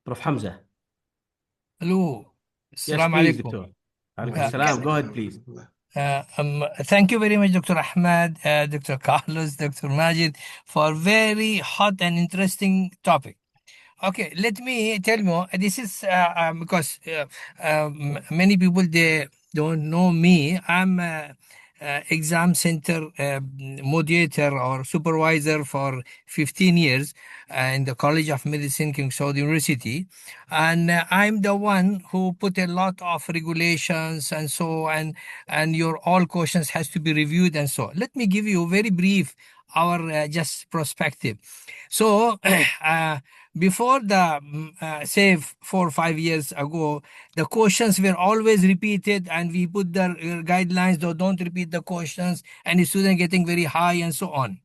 Prof. Hamza. Hello. Yes, Assalamu please, alaikum. Doctor. Alaikum salam. Go ahead, please. Thank you very much, Dr. Ahmed, Dr. Carlos, Dr. Majid, for very hot and interesting topic. Okay, let me tell you, this is because many people, they don't know me. I'm exam center moderator or supervisor for 15 years in the College of Medicine, King Saud University. And I'm the one who put a lot of regulations and so, and your all questions has to be reviewed and so. Let me give you very brief our just perspective. So before the, say, 4 or 5 years ago, the questions were always repeated and we put the guidelines, though don't repeat the questions, and the student getting very high and so on.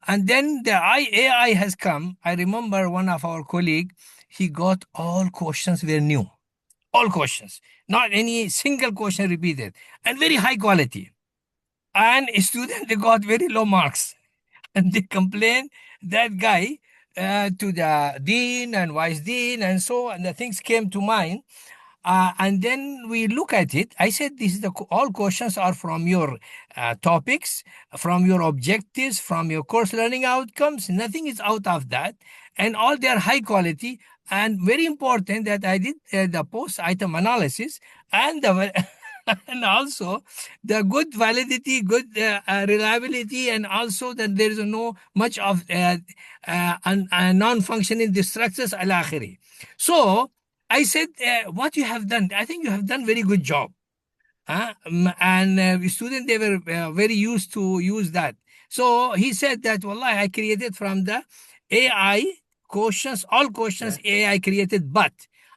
And then the AI has come. I remember one of our colleague, he got all questions were new. All questions, not any single question repeated, and very high quality. And a student, they got very low marks. And they complained that guy to the dean and vice dean and so, and the things came to mind. And then we look at it. I said, this is all questions are from your topics, from your objectives, from your course learning outcomes. Nothing is out of that. And all they are high quality. And very important that I did the post-item analysis and the and also the good validity, good reliability, and also that there is no much of non-functioning structures al akhiri. So I said, what you have done, I think you have done very good job. And the students, they were very used to use that. So he said that, Wallah, I created from the AI questions, all questions AI created, but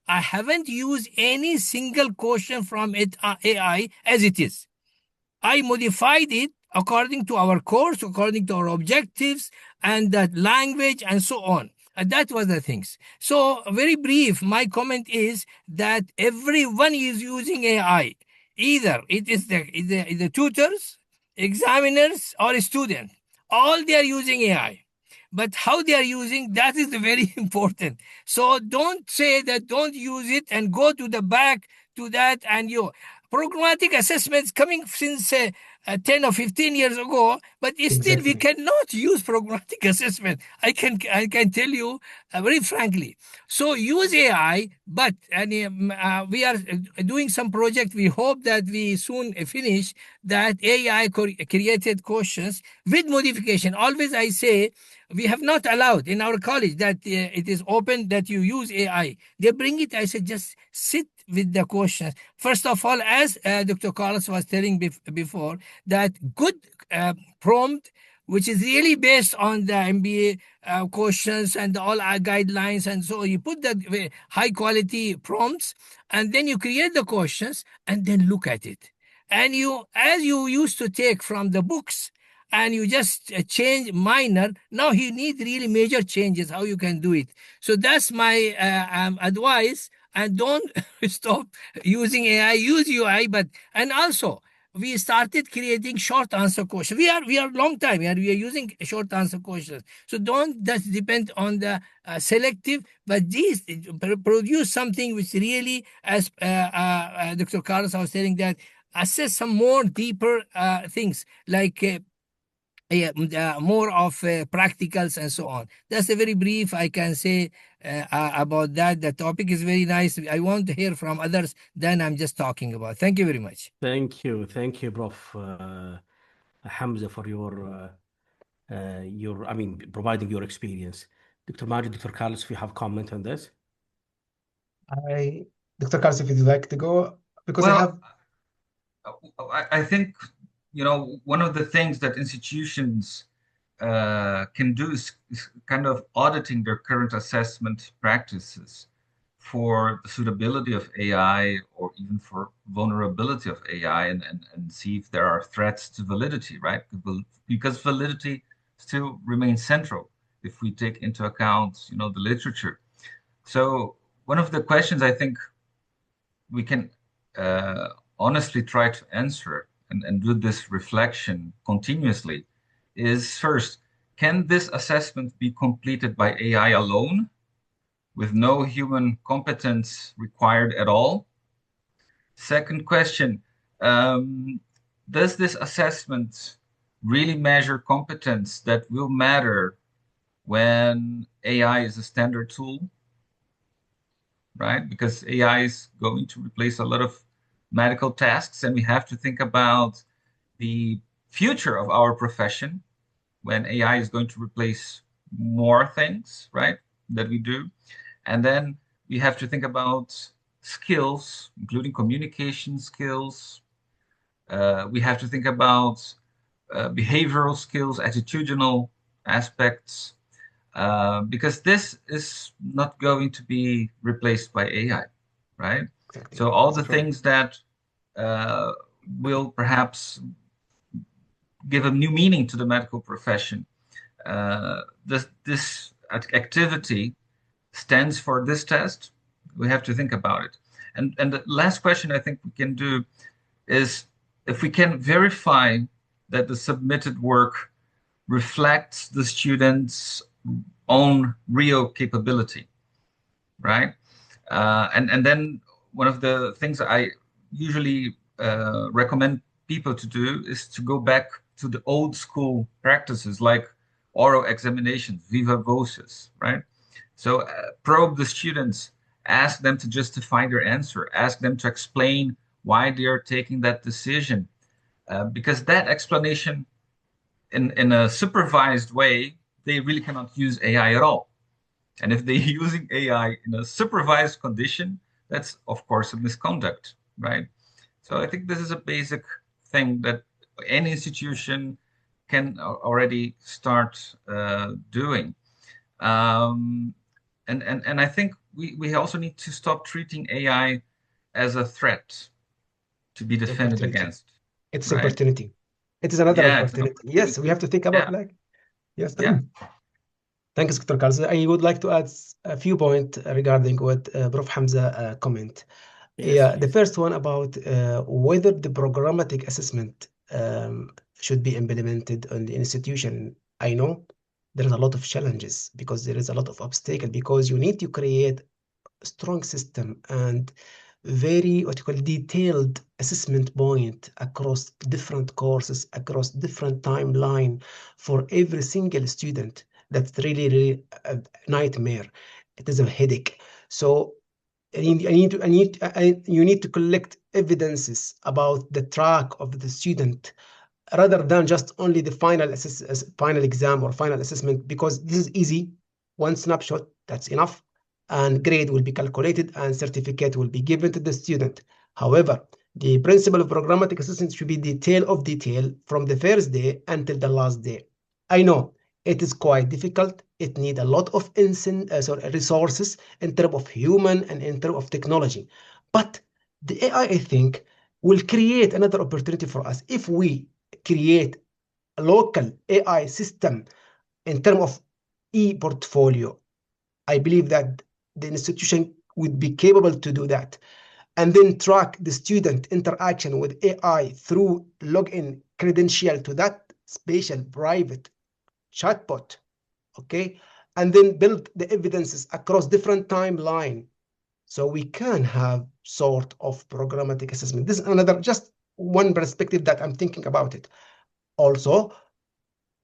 I haven't used any single question from it, AI as it is. I modified it according to our course, according to our objectives and the language and so on. And that was the things. So very brief, my comment is that everyone is using AI. Either it is the tutors, examiners, or students. All they are using AI. But how they are using, that is very important. So don't say that don't use it and go to the back to that. And programmatic assessments coming since 10 or 15 years ago, but still we cannot use programmatic assessment. I can tell you very frankly. So use AI, but we are doing some project. We hope that we soon finish that AI created questions with modification. Always I say, we have not allowed in our college that it is open that you use AI. They bring it. I said, just sit with the questions. First of all, as Dr. Carlos was telling before, that good prompt, which is really based on the MBA questions and all our guidelines. And so you put the high quality prompts and then you create the questions and then look at it. And as you used to take from the books, and you just change minor, now you need really major changes, how you can do it. So that's my advice. And don't stop using AI, use UI, and also we started creating short answer questions. We are long time, we are using short answer questions. So don't just depend on the selective, but these produce something which really, as Dr. Carlos was saying, that assess some more deeper things like more of practicals and so on. That's a very brief I can say about that. The topic is very nice. I want to hear from others than I'm just talking about. Thank you very much. Thank you, Prof. Hamza, for your providing your experience. Dr. Majid, Dr. Carlos, if you have comment on this. Dr. Carlos, if you'd like to go, because I think, one of the things that institutions can do is kind of auditing their current assessment practices for the suitability of AI or even for vulnerability of AI and see if there are threats to validity, right? Because validity still remains central if we take into account, the literature. So one of the questions I think we can honestly try to answer and do this reflection continuously is, first, can this assessment be completed by AI alone with no human competence required at all? Second question, does this assessment really measure competence that will matter when AI is a standard tool, right? Because AI is going to replace a lot of medical tasks, and we have to think about the future of our profession when AI is going to replace more things, right, that we do. And then we have to think about skills, including communication skills. We have to think about behavioral skills, attitudinal aspects. because this is not going to be replaced by AI, right? Exactly. So all That's the true. things that will perhaps give a new meaning to the medical profession. This activity stands for this test. We have to think about it. And the last question I think we can do is if we can verify that the submitted work reflects the student's own real capability, right? And then one of the things I usually recommend people to do is to go back to the old school practices like oral examinations, viva voces, right? So probe the students, ask them to justify their answer, ask them to explain why they are taking that decision, because that explanation in a supervised way, they really cannot use AI at all. And if they're using AI in a supervised condition, that's of course a misconduct, right? So I think this is a basic thing that any institution can already start doing. And I think we also need to stop treating AI as a threat to be defended Opportunity. against. It's Right? opportunity. It is another Yeah, it's an opportunity. Yes, we have to think about Yeah. yes. Yeah. Thanks, Dr. Carlos. I would like to add a few points regarding what Prof. Hamza comment. Yes, The please. first one about whether the programmatic assessment should be implemented on the institution. I know there is a lot of challenges because there is a lot of obstacle because you need to create a strong system and very detailed assessment point across different courses, across different timeline for every single student. That's really a nightmare. It is a headache. So you need to collect evidences about the track of the student rather than just only the final exam or final assessment, because this is easy. One snapshot, that's enough, and grade will be calculated and certificate will be given to the student. However, the principle of programmatic assessment should be detail of detail from the first day until the last day. I know it is quite difficult. It needs a lot of resources in terms of human and in terms of technology. But the AI, I think, will create another opportunity for us if we create a local AI system in terms of e-portfolio. I believe that the institution would be capable to do that, and then track the student interaction with AI through login credential to that special private chatbot, okay? And then build the evidences across different timeline so we can have sort of programmatic assessment. This is another, just one perspective that I'm thinking about it. Also,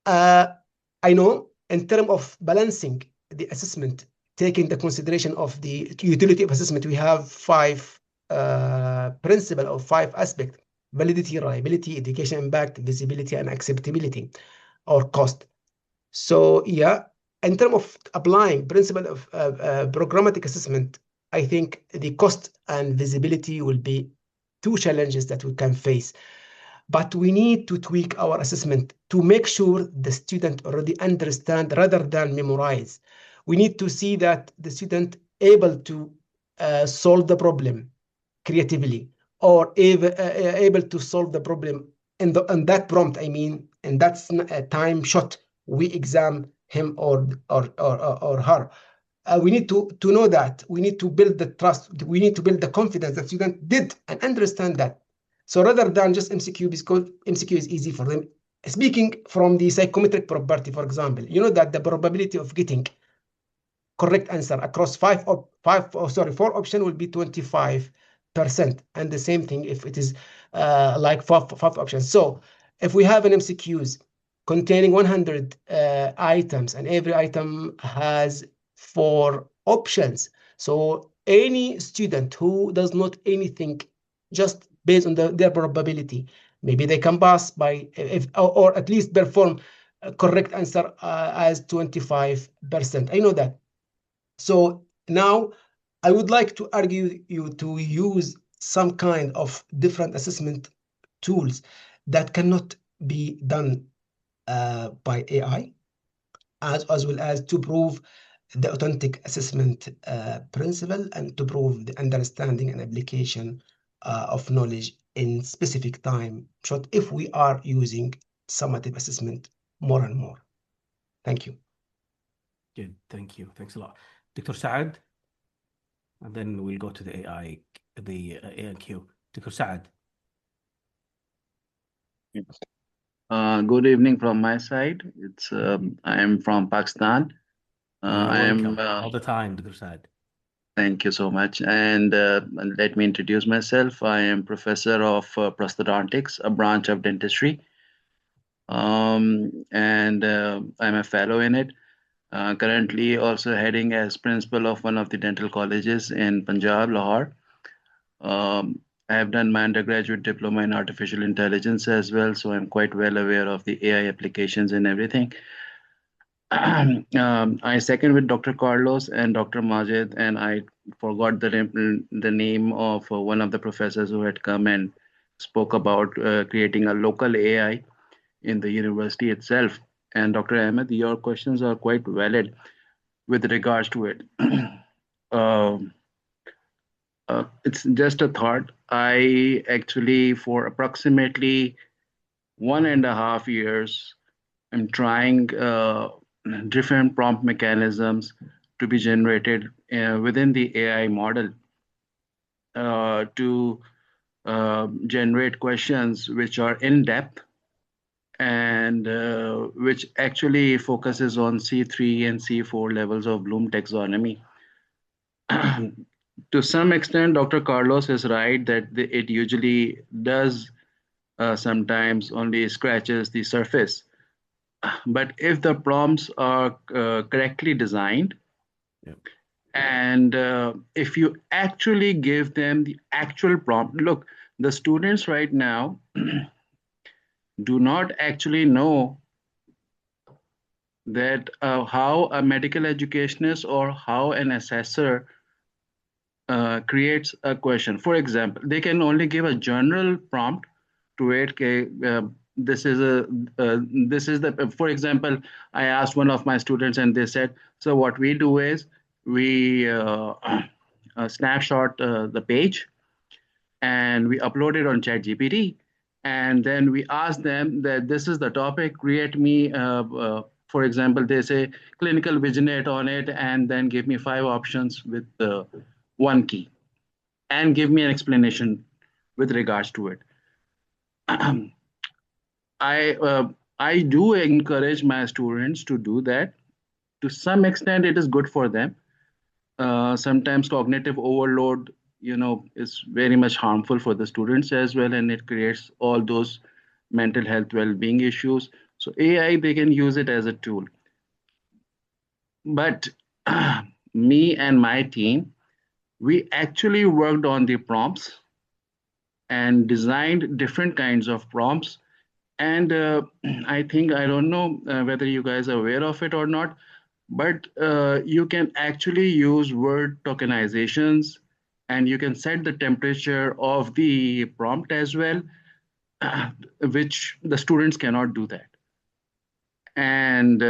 I know in terms of balancing the assessment, taking the consideration of the utility of assessment, we have five principle or five aspects: validity, reliability, education impact, visibility, and acceptability or cost. So yeah, in terms of applying principle of programmatic assessment, I think the cost and visibility will be two challenges that we can face. But we need to tweak our assessment to make sure the student already understand rather than memorize. We need to see that the student able to solve the problem creatively, or able to solve the problem in that prompt. I mean, and that's a time shot we exam him or her. We need to know that. We need to build the trust. We need to build the confidence that student did and understand that. So rather than just MCQ, because MCQ is easy for them. Speaking from the psychometric property, for example, you know that the probability of getting correct answer across four options will be 25%. And the same thing if it is like five options. So if we have an MCQs containing 100 items and every item has 4 options, so any student who does not anything just based on their probability, maybe they can pass by or at least perform a correct answer as 25%. I know that. So now I would like to argue you to use some kind of different assessment tools that cannot be done by AI, as well as to prove the authentic assessment principle and to prove the understanding and application of knowledge in specific time short if we are using summative assessment more and more. Thank you. Good. Thank you. Thanks a lot. Dr. Saad, and then we'll go to the AI, the A&Q. Dr. Saad. Good evening from my side. I am from Pakistan. I am. Welcome all the time, Dr. Saad. Thank you so much. And let me introduce myself. I am professor of prosthodontics, a branch of dentistry, and I'm a fellow in it. Currently, also heading as principal of one of the dental colleges in Punjab, Lahore. I have done my undergraduate diploma in artificial intelligence as well, so I'm quite well aware of the AI applications and everything. I second with Dr. Carlos and Dr. Majid, and I forgot the name of one of the professors who had come and spoke about creating a local AI in the university itself. And Dr. Ahmed, your questions are quite valid with regards to it. It's just a thought. I actually, for approximately 1.5 years, I'm trying different prompt mechanisms to be generated within the AI model to generate questions which are in depth and which actually focuses on C3 and C4 levels of Bloom taxonomy. To some extent, Dr. Carlos is right that it usually does sometimes only scratches the surface. But if the prompts are correctly designed, Yep. and if you actually give them the actual prompt, look, the students right now do not actually know that how a medical educationist or how an assessor creates a question. For example, they can only give a general prompt to it. This is the, for example, I asked one of my students and they said, so what we do is we snapshot the page and we upload it on ChatGPT. And then we ask them that this is the topic, create me, for example, they say clinical vignette on it, and then give me 5 options with one key and give me an explanation with regards to it. I do encourage my students to do that. To some extent, it is good for them. Sometimes cognitive overload, is very much harmful for the students as well, and it creates all those mental health well-being issues. So AI, they can use it as a tool. But me and my team, we actually worked on the prompts and designed different kinds of prompts. And I don't know whether you guys are aware of it or not, but you can actually use word tokenizations and you can set the temperature of the prompt as well, which the students cannot do that. And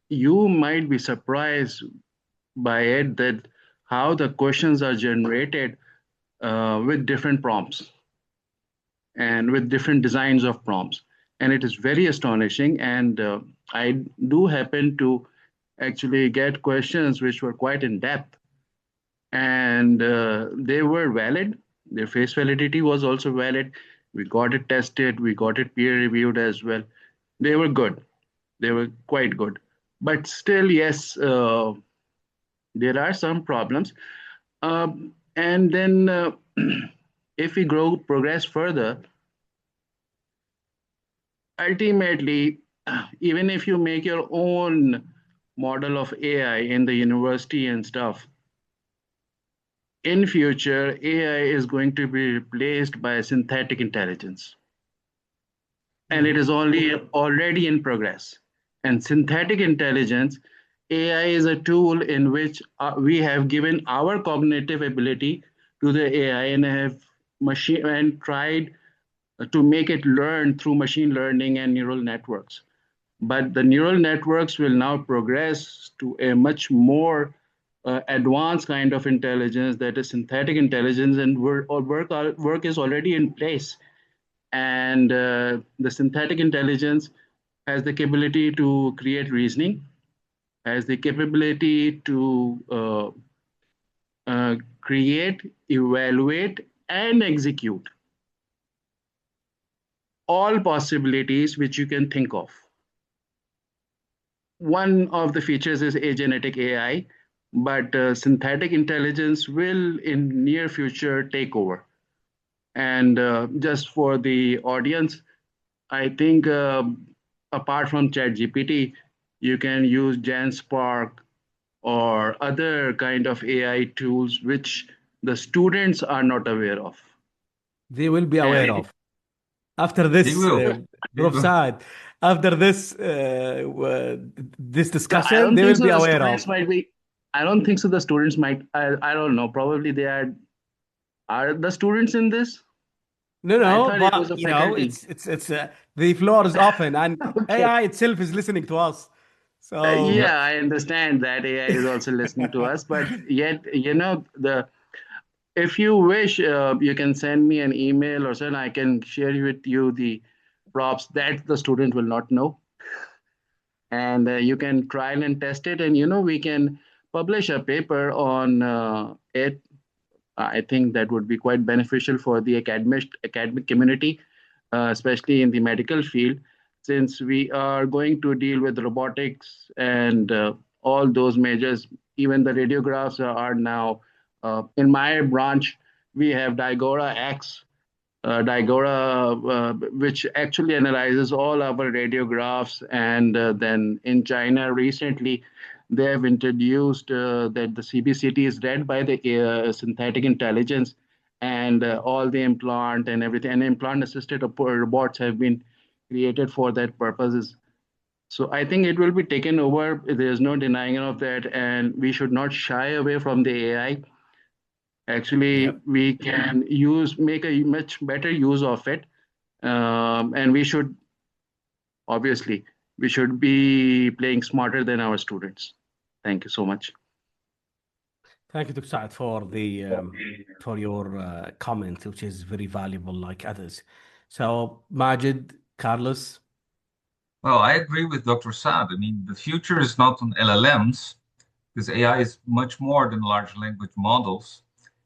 you might be surprised by it that how the questions are generated with different prompts and with different designs of prompts. And it is very astonishing. And I do happen to actually get questions which were quite in depth. And they were valid. Their face validity was also valid. We got it tested. We got it peer reviewed as well. They were good. They were quite good. But still, yes, there are some problems. And then if we progress further, ultimately, even if you make your own model of AI in the university and stuff, in future, AI is going to be replaced by synthetic intelligence. And it is already in progress. And synthetic intelligence, AI is a tool in which we have given our cognitive ability to the AI and have tried to make it learn through machine learning and neural networks. but the neural networks will now progress to a much more advanced kind of intelligence, that is synthetic intelligence, and work is already in place. And the synthetic intelligence has the capability to create reasoning, has the capability to create, evaluate, and execute all possibilities which you can think of. One of the features is agentic AI, but synthetic intelligence will in near future take over. And just for the audience, I think apart from ChatGPT, you can use JanSpark or other kind of AI tools which the students are not aware of. They will be aware of. After this, They will. They Prof. will. Saad, after this this I discussion, don't they think will so. be The aware students of. might be. I don't think so. The students might. I don't know. Probably they are the students in this. No, I no, thought it was but a faculty. it's the floor is open, and Okay. AI itself is listening to us. So Yeah. Yeah, I understand that AI is also listening to us, but yet, the if you wish, you can send me an email or something. I can share with you the props that the student will not know, and you can trial and test it, and we can publish a paper on it. I think that would be quite beneficial for the academic community, especially in the medical field, since we are going to deal with robotics and all those measures. Even the radiographs are now in my branch. We have Digora X, which actually analyzes all our radiographs. And then in China recently, they have introduced that the CBCT is read by the synthetic intelligence, and all the implant and everything, and implant assisted robots have been created for that purposes. So I think it will be taken over. There's no denying of that, and we should not shy away from the AI. Actually, yep. we can make a much better use of it, and obviously we should be playing smarter than our students. Thank you so much. Thank you, Dr. Saad, for your comment, which is very valuable, like others. So Majid, Carlos. Well, I agree with Dr. Saad. I mean, the future is not on LLMs, because AI is much more than large language models.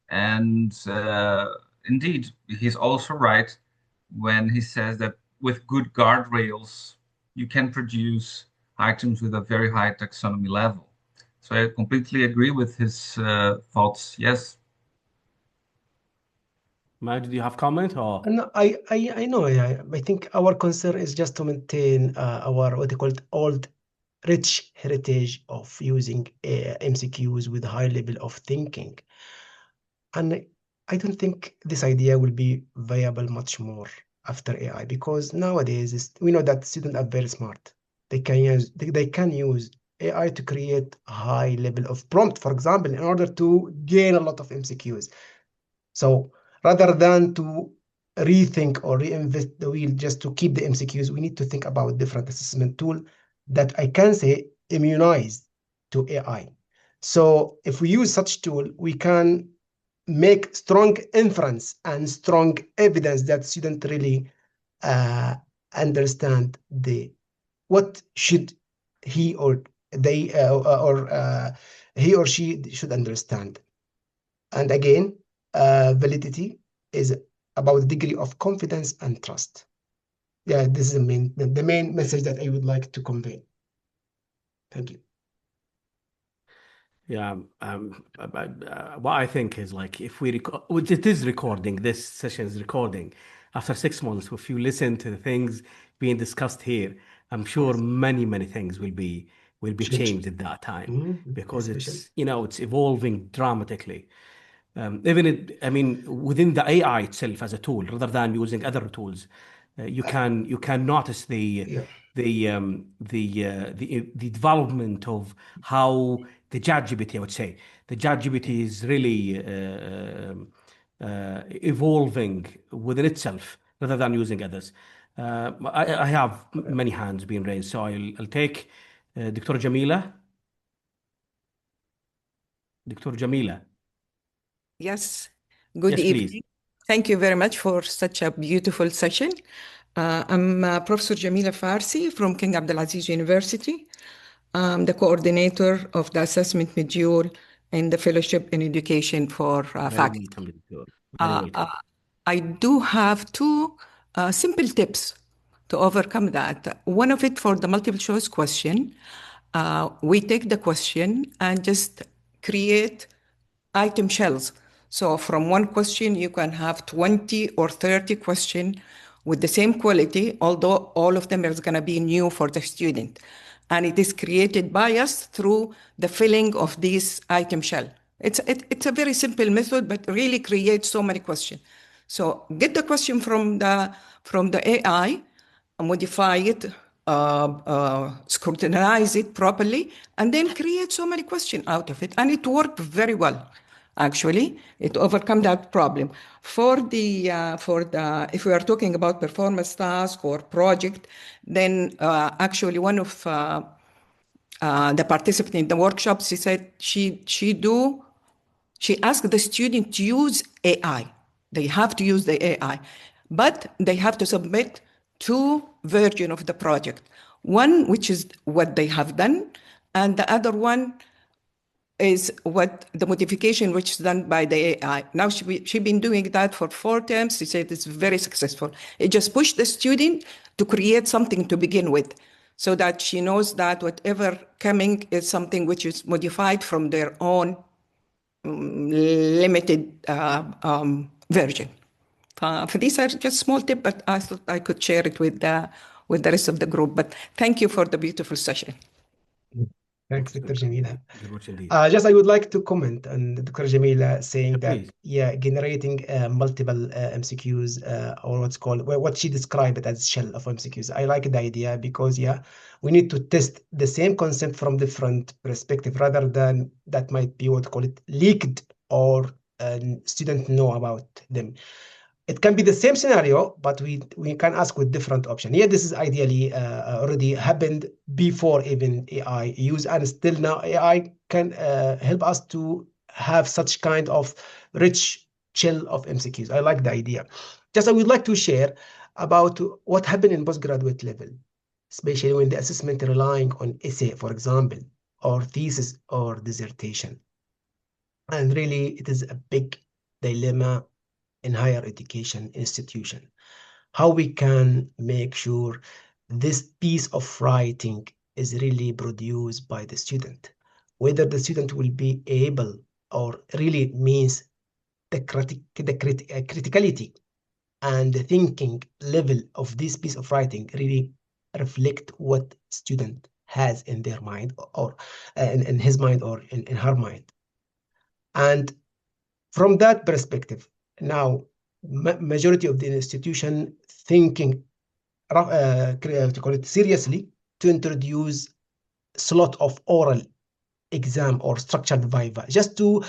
And indeed, he's also right when he says that with good guardrails, you can produce items with a very high taxonomy level. So I completely agree with his thoughts. Yes. Majid, do you have comment or? And I know. I think our concern is just to maintain our what they call it, old rich heritage of using MCQs with high level of thinking. And I don't think this idea will be viable much more after AI, because nowadays we know that students are very smart. They can use AI to create a high level of prompt, for example, in order to gain a lot of MCQs. So rather than to rethink or reinvent the wheel just to keep the MCQs, we need to think about different assessment tool that I can say immunize to AI. So if we use such tool, we can make strong inference and strong evidence that student really understand what should he or they or he or she should understand. And again, validity is about the degree of confidence and trust. Yeah, this is the main message that I would like to convey. Thank you. Yeah, what I think is like if we record, which it is recording, this session is recording. After 6 months, if you listen to the things being discussed here, I'm sure Yes. many things will be Change. changed at that time because Especially. it's evolving dramatically. I mean, within the AI itself as a tool, rather than using other tools, you can notice Yeah. the development of how the ChatGPT, I would say, the ChatGPT is really evolving within itself rather than using others. I have many hands being raised, so I'll take Dr. Jamila. Dr. Jamila. Yes. Good Yes, evening. please. Thank you very much for such a beautiful session. I'm Professor Jamila Farsi from King Abdulaziz University. I'm the coordinator of the assessment module and the fellowship in education for Very faculty. welcome, Dr. Very welcome. I do have two simple tips to overcome that. One of it for the multiple choice question. We take the question and just create item shells. So from one question, you can have 20 or 30 questions with the same quality, although all of them is going to be new for the student. And it is created by us through the filling of this item shell. It's a very simple method, but really creates so many questions. So get the question from the AI, modify it, scrutinize it properly, and then create so many questions out of it. And it worked very well. Actually, it overcome that problem. For the if we are talking about performance task or project, then actually one of the participants in the workshop, she said she asked the student to use AI. They have to use the AI, but they have to submit two versions of the project. One, which is what they have done, and the other one is what the modification which is done by the AI. Now she's been doing that for 4 terms. She said it's very successful. It just pushed the student to create something to begin with, so that she knows that whatever coming is something which is modified from their own limited version. For these are just small tips, but I thought I could share it with the rest of the group. But thank you for the beautiful session. Thanks, Dr. Jamila. Very much indeed. Just I would like to comment on Dr. Jamila saying that, Please. yeah, generating multiple MCQs or what's called, what she described it as shell of MCQs. I like the idea because, yeah, we need to test the same concept from different perspective rather than that might be what call it leaked or students know about them. It can be the same scenario, but we can ask with different option. Yeah, this is ideally already happened before even AI use, and still now AI can help us to have such kind of rich shell of MCQs. I like the idea. Just I would like to share about what happened in postgraduate level, especially when the assessment relying on essay, for example, or thesis or dissertation. And really, it is a big dilemma in higher education institution, how we can make sure this piece of writing is really produced by the student, whether the student will be able or really means the criticality and the thinking level of this piece of writing really reflect what student has in their mind or in his mind or in her mind. And from that perspective, now majority of the institution thinking to call it seriously to introduce slot of oral exam or structured viva, just to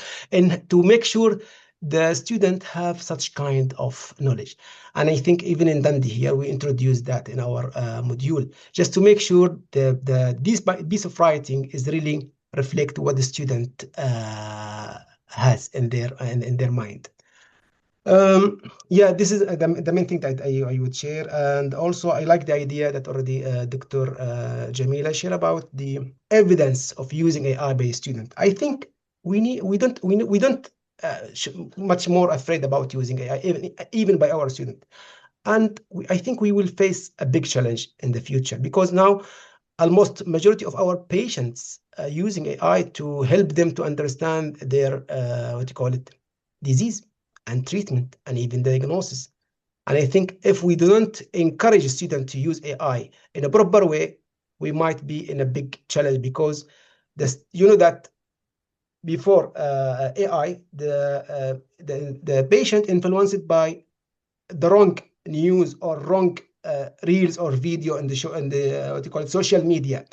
make sure the student have such kind of knowledge. And I think even in Dundee here, we introduced that in our module, just to make sure this piece of writing is really reflect what the student has in their mind. Yeah, this is the main thing that I would share. And also I like the idea that already Dr. Jamila shared about the evidence of using AI by student. I think we don't much more afraid about using AI even by our student. And I think we will face a big challenge in the future, because now almost majority of our patients using AI to help them to understand their disease and treatment and even diagnosis. And I think if we don't encourage students to use AI in a proper way, we might be in a big challenge, because that before AI, the patient influenced by the wrong news or wrong reels or video in the show and the social media.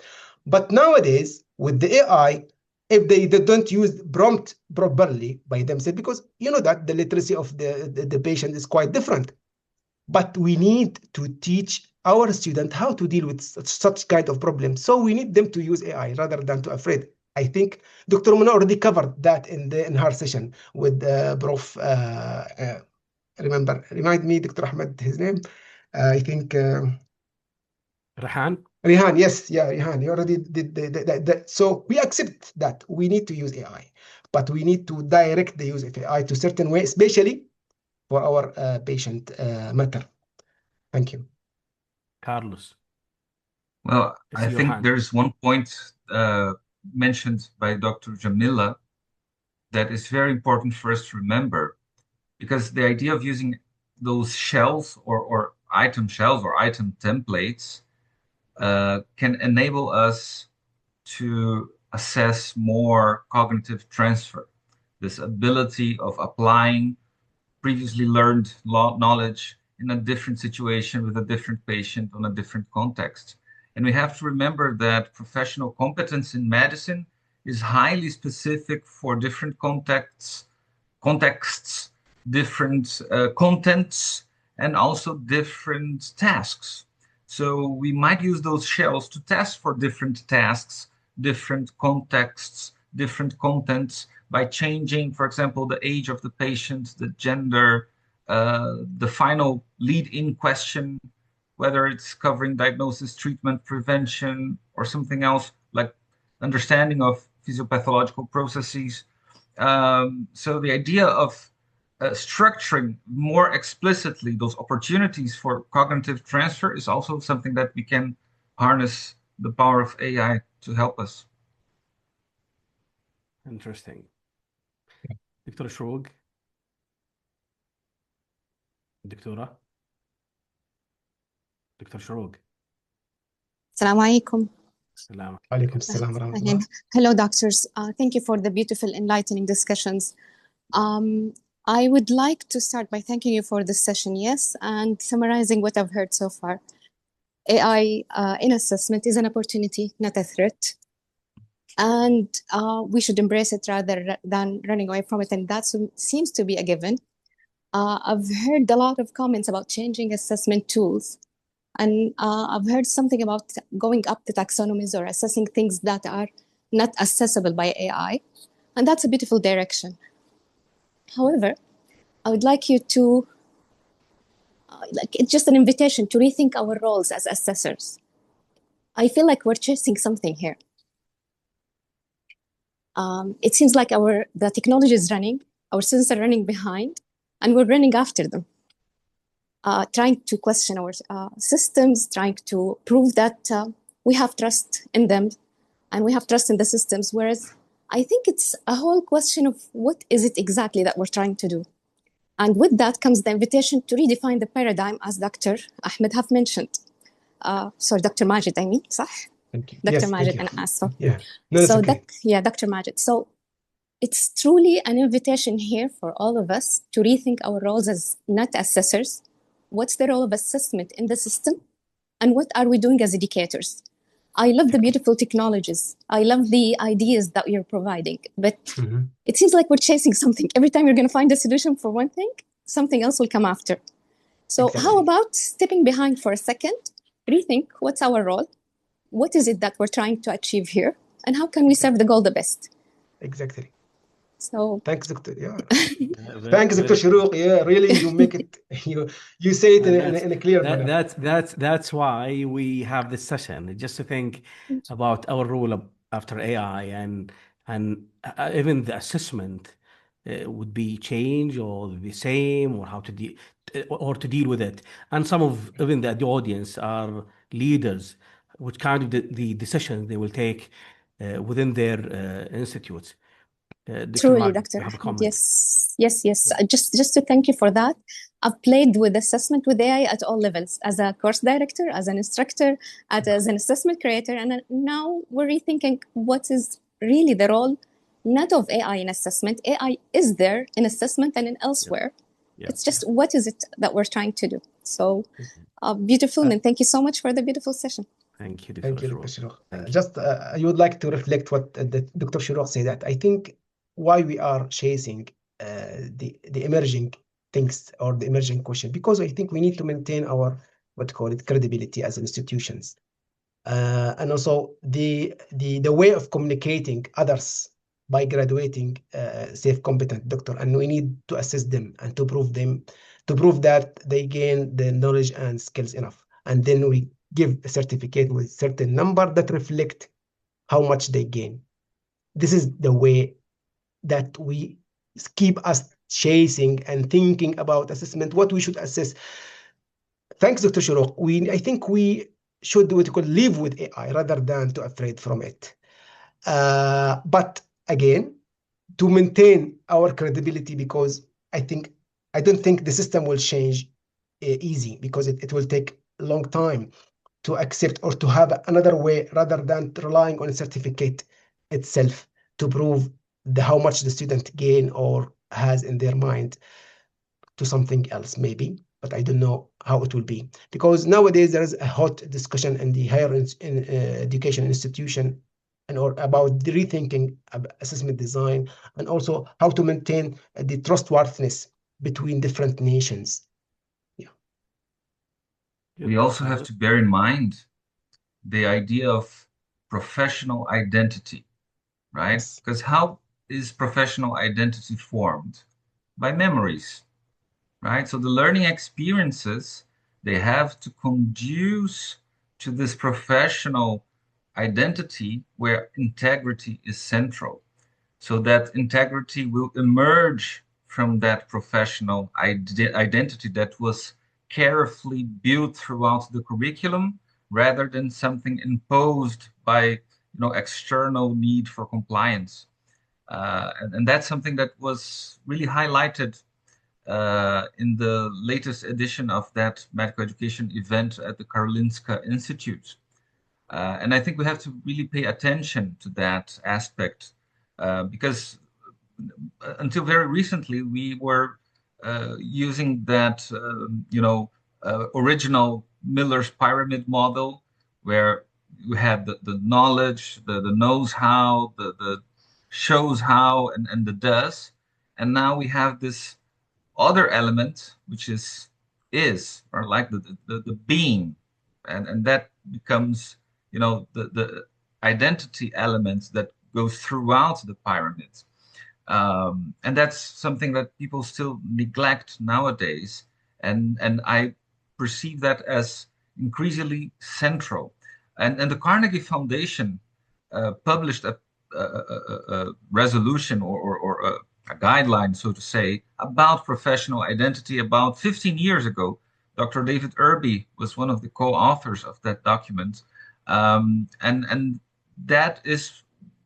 But nowadays with the AI, if they don't use prompt properly by themselves, because that the literacy of the patient is quite different. but we need to teach our students how to deal with such kind of problems. So we need them to use AI rather than to afraid. I think Dr. Mona already covered that in her session with Prof. Remind me, Dr. Ahmed, his name. I think Rehan? Rehan, yes, yeah, Rehan. He already did that. So we accept that we need to use AI, but we need to direct the use of AI to certain ways, especially for our patient matter. Thank you. Carlos. Well, It's I your think hand. there's one point mentioned by Dr. Jamila that is very important for us to remember, because the idea of using those shells or item shells or item templates can enable us to assess more cognitive transfer, this ability of applying previously learned knowledge in a different situation with a different patient on a different context. And we have to remember that professional competence in medicine is highly specific for different contexts, different contents, and also different tasks. So we might use those shells to test for different tasks, different contexts, different contents by changing, for example, the age of the patient, the gender, the final lead-in question, whether it's covering diagnosis, treatment, prevention, or something else like understanding of physiopathological processes. So the idea of structuring more explicitly those opportunities for cognitive transfer is also something that we can harness the power of AI to help us. Interesting. دكتور شروق. دكتورة. دكتور شروق. السلام عليكم. سلام. عليكم السلام ورحمة الله. Hello, doctors. Thank you for the beautiful, enlightening discussions. I would like to start by thanking you for this session, yes, and summarizing what I've heard so far. AI in assessment is an opportunity, not a threat. And we should embrace it rather than running away from it. And that seems to be a given. I've heard a lot of comments about changing assessment tools. And I've heard something about going up to taxonomies or assessing things that are not accessible by AI. And that's a beautiful direction. However, I would like you to, it's just an invitation to rethink our roles as assessors. I feel like we're chasing something here. It seems like the technology is running, our students are running behind, and we're running after them. Trying to question our systems, trying to prove that we have trust in them and we have trust in the systems, whereas I think it's a whole question of what is it exactly that we're trying to do. And with that comes the invitation to redefine the paradigm, as Dr. Ahmed have mentioned. Sorry, Dr. Majid, I mean, صح? Thank you. Dr. Yes, Majid thank and you. Asfa. Yeah, no, that's So okay. Dr. Majid. So it's truly an invitation here for all of us to rethink our roles as not assessors. What's the role of assessment in the system? And what are we doing as educators? I love the beautiful technologies. I love the ideas that you're providing, but it seems like we're chasing something. Every time you're going to find a solution for one thing, something else will come after. So how about stepping behind for a second, rethink what's our role? What is it that we're trying to achieve here? And how can we serve the goal the best? Exactly. So thanks, Doctor. Yeah. Thanks, Dr. Shuruq. Yeah, really, you make it. You say it in a clear manner. That's why we have this session, just to think about our role after AI, and even the assessment would be changed or the same, or how to deal with it. And some of even the audience are leaders, which kind of the decisions they will take within their institutes. Truly, Dr. Ahmed. Yes. Just to thank you for that. I've played with assessment with AI at all levels, as a course director, as an instructor, as an assessment creator, and now we're rethinking what is really the role, not of AI in assessment. AI is there in assessment and in elsewhere. It's just what is it that we're trying to do. So beautiful, and thank you so much for the beautiful session. Thank you, Dr. Shuruq. Just I would like to reflect what Dr. Shuruq said, that I think why we are chasing the emerging things or the emerging question, because I think we need to maintain our credibility as institutions, and also the way of communicating others by graduating safe, competent doctor, and we need to assess them and to prove that they gain the knowledge and skills enough, and then we give a certificate with certain number that reflect how much they gain. This is the way that we keep us chasing and thinking about assessment, what we should assess. Thanks, Dr. Shuruq. I think we should live with AI rather than to afraid from it. But again, to maintain our credibility, because I don't think the system will change easy, because it will take a long time to accept or to have another way rather than relying on a certificate itself to prove how much the student gain or has in their mind to something else maybe, but I don't know how it will be. Because nowadays there is a hot discussion in the higher education institution or about the rethinking assessment design, and also how to maintain the trustworthiness between different nations. We also have to bear in mind the idea of professional identity, right? Because how is professional identity formed? By memories, right? So the learning experiences, they have to conduce to this professional identity where integrity is central. So that integrity will emerge from that professional identity that was carefully built throughout the curriculum, rather than something imposed by external need for compliance. And that's something that was really highlighted in the latest edition of that medical education event at the Karolinska Institute. And I think we have to really pay attention to that aspect, because until very recently, we were using that, original Miller's pyramid model, where you had the knowledge, the knows how, the shows how, and the does. And now we have this other element, which is or like the being, and that becomes the identity element that goes throughout the pyramid. And that's something that people still neglect nowadays, and I perceive that as increasingly central. And the Carnegie Foundation published a resolution or a guideline, so to say, about professional identity about 15 years ago. Dr. David Irby was one of the co-authors of that document. And that is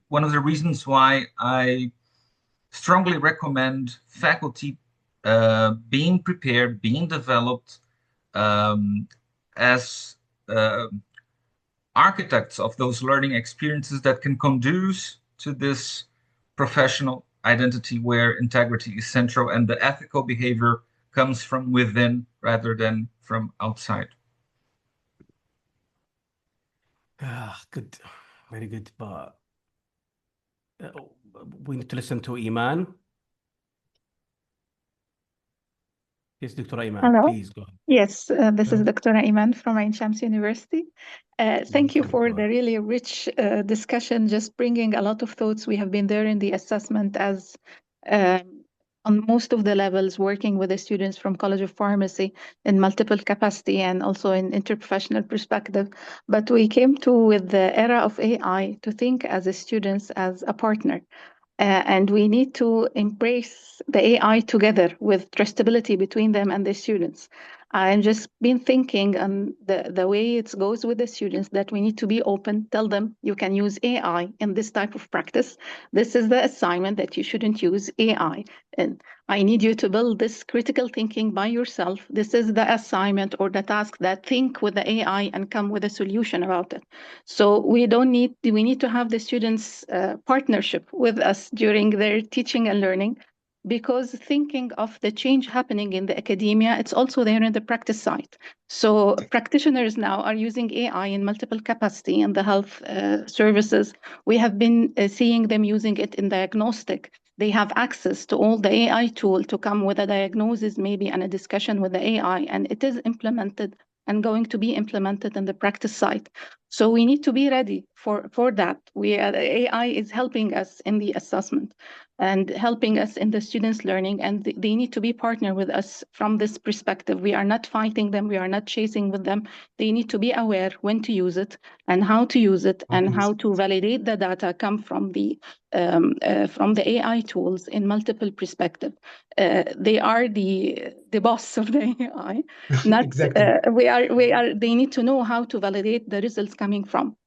one of the reasons why I strongly recommend faculty being prepared, being developed as architects of those learning experiences that can conduce to this professional identity where integrity is central and the ethical behavior comes from within rather than from outside. Good, very good. But we need to listen to Iman. Yes, Dr. Iman, Hello. please go ahead. Yes, this is Dr. Iman from Ain Shams University. Thank you for the really rich discussion, just bringing a lot of thoughts. We have been there in the assessment as on most of the levels, working with the students from College of Pharmacy in multiple capacity and also in interprofessional perspective. But we came to, with the era of AI, to think as a students as a partner. And we need to embrace the AI together with trustability between them and the students. I've just been thinking on the way it goes with the students, that we need to be open, tell them you can use AI in this type of practice. This is the assignment that you shouldn't use AI. And I need you to build this critical thinking by yourself. This is the assignment or the task that think with the AI and come with a solution about it. So we need to have the students' partnership with us during their teaching and learning, because thinking of the change happening in the academia, it's also there in the practice side. So practitioners now are using AI in multiple capacity in the health services. We have been seeing them using it in diagnostic. they have access to all the AI tool to come with a diagnosis, maybe, and a discussion with the AI, and it is implemented and going to be implemented in the practice side. So we need to be ready for that. AI is helping us in the assessment and helping us in the students' learning, and they need to be partner with us from this perspective. We are not fighting them, we are not chasing with them. They need to be aware when to use it and how to use it and how to validate the data come from the AI tools in multiple perspectives. They are the boss of the AI. Not Exactly. they need to know how to validate the results coming from.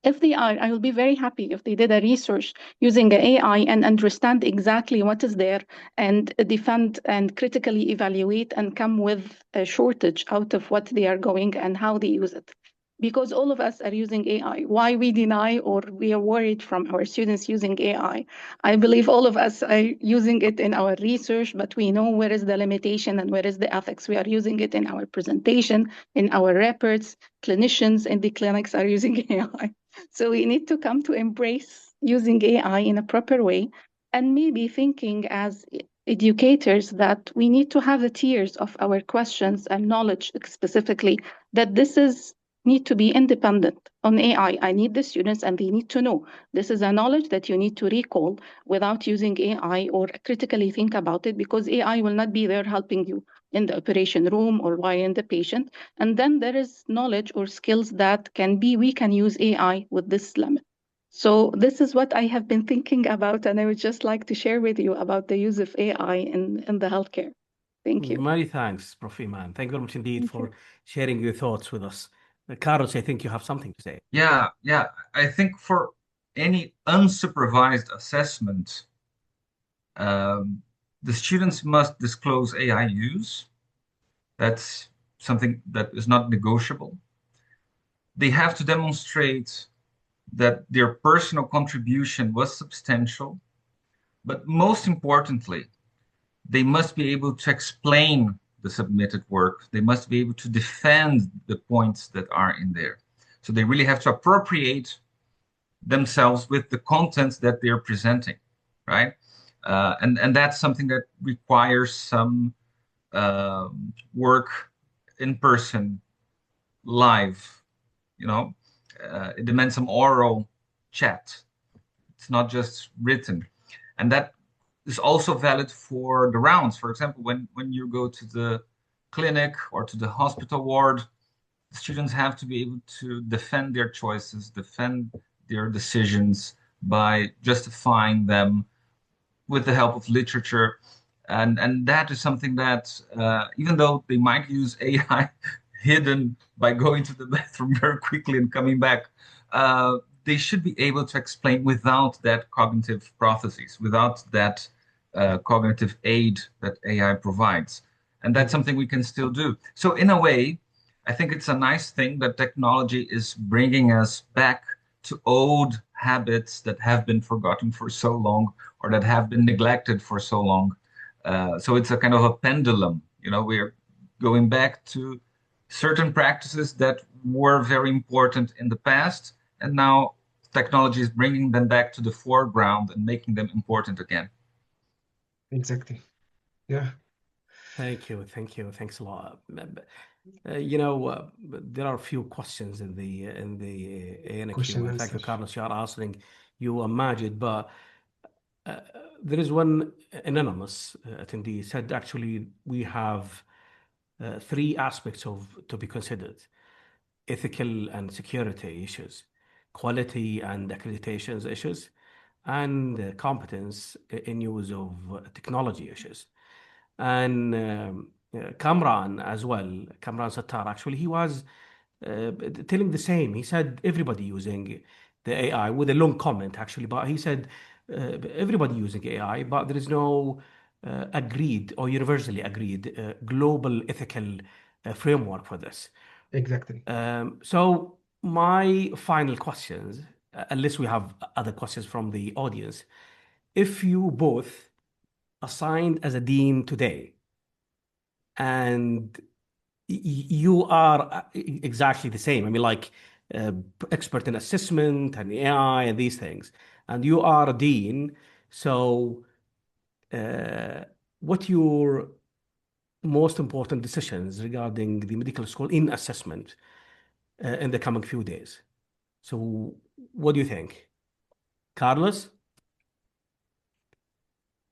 If they are, I will be very happy if they did a research using the AI and understand exactly what is there and defend and critically evaluate and come with a shortage out of what they are going and how they use it. Because all of us are using AI. Why we deny or we are worried from our students using AI? I believe all of us are using it in our research, but we know where is the limitation and where is the ethics. We are using it in our presentation, in our reports. Clinicians in the clinics are using AI. So we need to come to embrace using AI in a proper way and maybe thinking as educators that we need to have the tiers of our questions and knowledge specifically, that this is need to be independent on AI. I need the students and they need to know this is a knowledge that you need to recall without using AI or critically think about it, because AI will not be there helping you in the operation room or while in the patient. And then there is knowledge or skills that we can use AI with this limit. So this is what I have been thinking about, and I would just like to share with you about the use of AI in the healthcare. Thank you. Many thanks, Prof. Iman. Thank you very much indeed Thank for you. sharing your thoughts with us. Carlos, I think you have something to say. Yeah. I think for any unsupervised assessment, the students must disclose AI use. That's something that is not negotiable. They have to demonstrate that their personal contribution was substantial, but most importantly, they must be able to explain the submitted work. They must be able to defend the points that are in there. So they really have to appropriate themselves with the contents that they're presenting, right? And that's something that requires some work in person, live, it demands some oral chat. It's not just written. And that is also valid for the rounds. For example, when you go to the clinic or to the hospital ward, the students have to be able to defend their choices, defend their decisions by justifying them with the help of literature. And that is something that, even though they might use AI hidden by going to the bathroom very quickly and coming back, they should be able to explain without that cognitive processes, without that cognitive aid that AI provides. And that's something we can still do. So in a way, I think it's a nice thing that technology is bringing us back to old habits that have been forgotten for so long or that have been neglected for so long. So it's a kind of a pendulum. We're going back to certain practices that were very important in the past, and now technology is bringing them back to the foreground and making them important again. Exactly. Yeah. Thank you. Thanks a lot. There are a few questions in the ANQ, Question and thank you, answer. Carlos, you are answering, you and Majid, but there is one anonymous attendee said actually we have three aspects to be considered: ethical and security issues, quality and accreditations issues, and competence in use of technology issues. And Kamran as well, Kamran Sattar, actually, he was telling the same. He said everybody using the AI with a long comment, actually, but he said everybody using AI, but there is no agreed or universally agreed global ethical framework for this. Exactly. So my final questions, unless we have other questions from the audience, if you both assigned as a dean today and you are exactly the same, I mean, like expert in assessment and AI and these things, and you are a dean So, what your most important decisions regarding the medical school in assessment in the coming few days? So, what do you think, Carlos?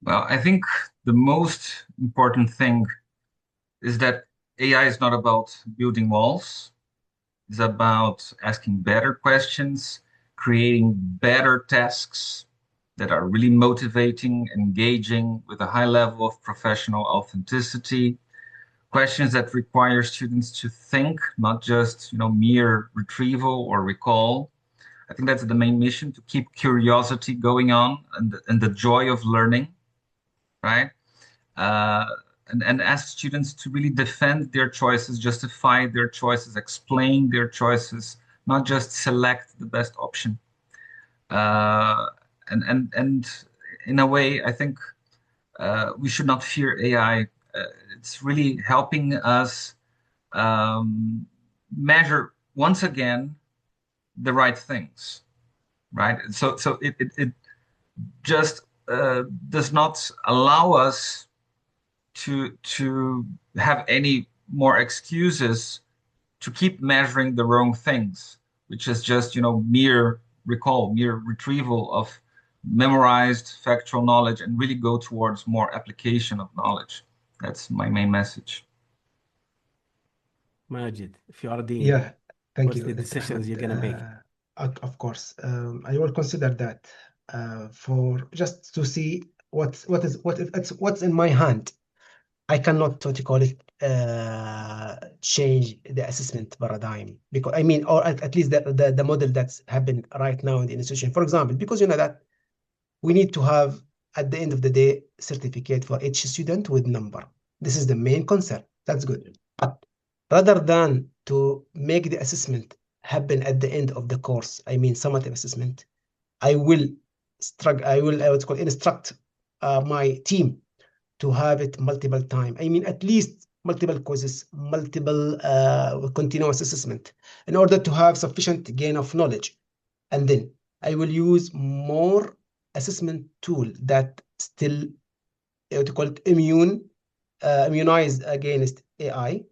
Well, I think the most important thing is that AI is not about building walls. It's about asking better questions, creating better tasks that are really motivating, engaging with a high level of professional authenticity, questions that require students to think, not just, mere retrieval or recall. I think that's the main mission, to keep curiosity going on and the joy of learning, right? Uh, and ask students to really defend their choices, justify their choices, explain their choices, not just select the best option. And in a way, I think we should not fear AI. It's really helping us measure once again the right things, right? So it just does not allow us to have any more excuses to keep measuring the wrong things, which is just mere recall, mere retrieval of memorized factual knowledge, and really go towards more application of knowledge. That's my main message. Majid, if you are a dean, Yeah, thank what's you, the Dr. decisions you're Ahmed. gonna make? Of course, I will consider that for just to see what's in my hand. I cannot, what you call it, change the assessment paradigm, because I mean, or at least the model that's happened right now in the institution. For example, because you know that we need to have at the end of the day certificate for each student with number. This is the main concern. That's good. But rather than to make the assessment happen at the end of the course, I mean summative assessment, I will what's called instruct my team to have it multiple time. I mean, at least multiple courses, multiple continuous assessment in order to have sufficient gain of knowledge. And then I will use more assessment tool that still, what you call it, immunized against AI,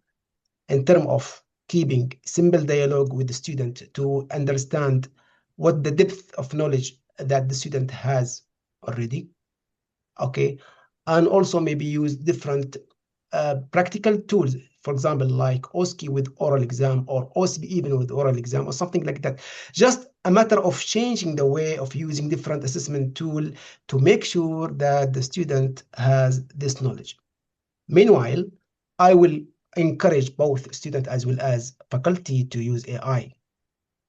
in terms of keeping simple dialogue with the student to understand what the depth of knowledge that the student has already. Okay, and also maybe use different practical tools, for example, like OSCE with oral exam, or OSB even with oral exam, or something like that. Just a matter of changing the way of using different assessment tool to make sure that the student has this knowledge. Meanwhile, I will encourage both student as well as faculty to use AI.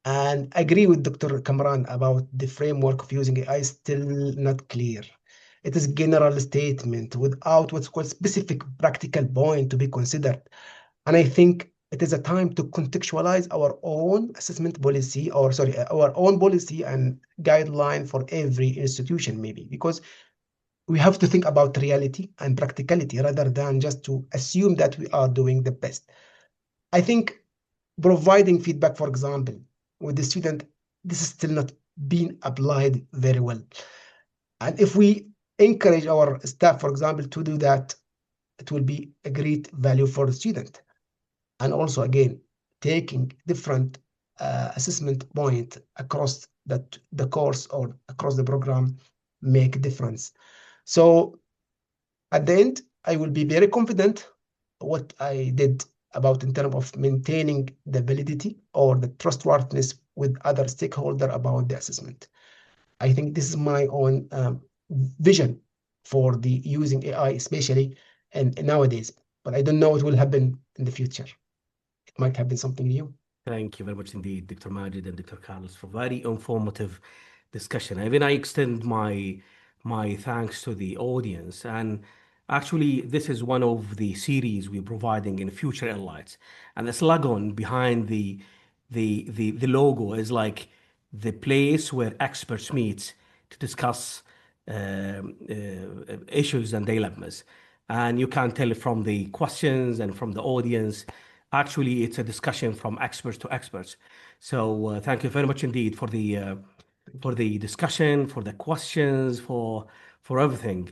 And agree with Dr. Kamran about the framework of using AI is still not clear. It is general statement without what's called specific practical point to be considered. And I think it is a time to contextualize our own assessment policy, or sorry, our own policy and guideline for every institution, maybe, because we have to think about reality and practicality rather than just to assume that we are doing the best. I think providing feedback, for example, with the student, this is still not being applied very well. And if we encourage our staff, for example, to do that, it will be a great value for the student. And also, again, taking different assessment point across the course or across the program make a difference. So at the end, I will be very confident what I did about in terms of maintaining the validity or the trustworthiness with other stakeholder about the assessment. I think this is my own vision for the using AI, especially and nowadays. But I don't know what will happen in the future. It might happen something new. Thank you very much indeed, Dr. Majid and Dr. Carlos, for very informative discussion. Even I extend my thanks to the audience. And actually, this is one of the series we're providing in Future Enlights. And the slogan behind the logo is like the place where experts meet to discuss issues and dilemmas. And you can tell from the questions and from the audience, actually, it's a discussion from experts to experts. So thank you very much indeed for the the discussion, for the questions, for everything.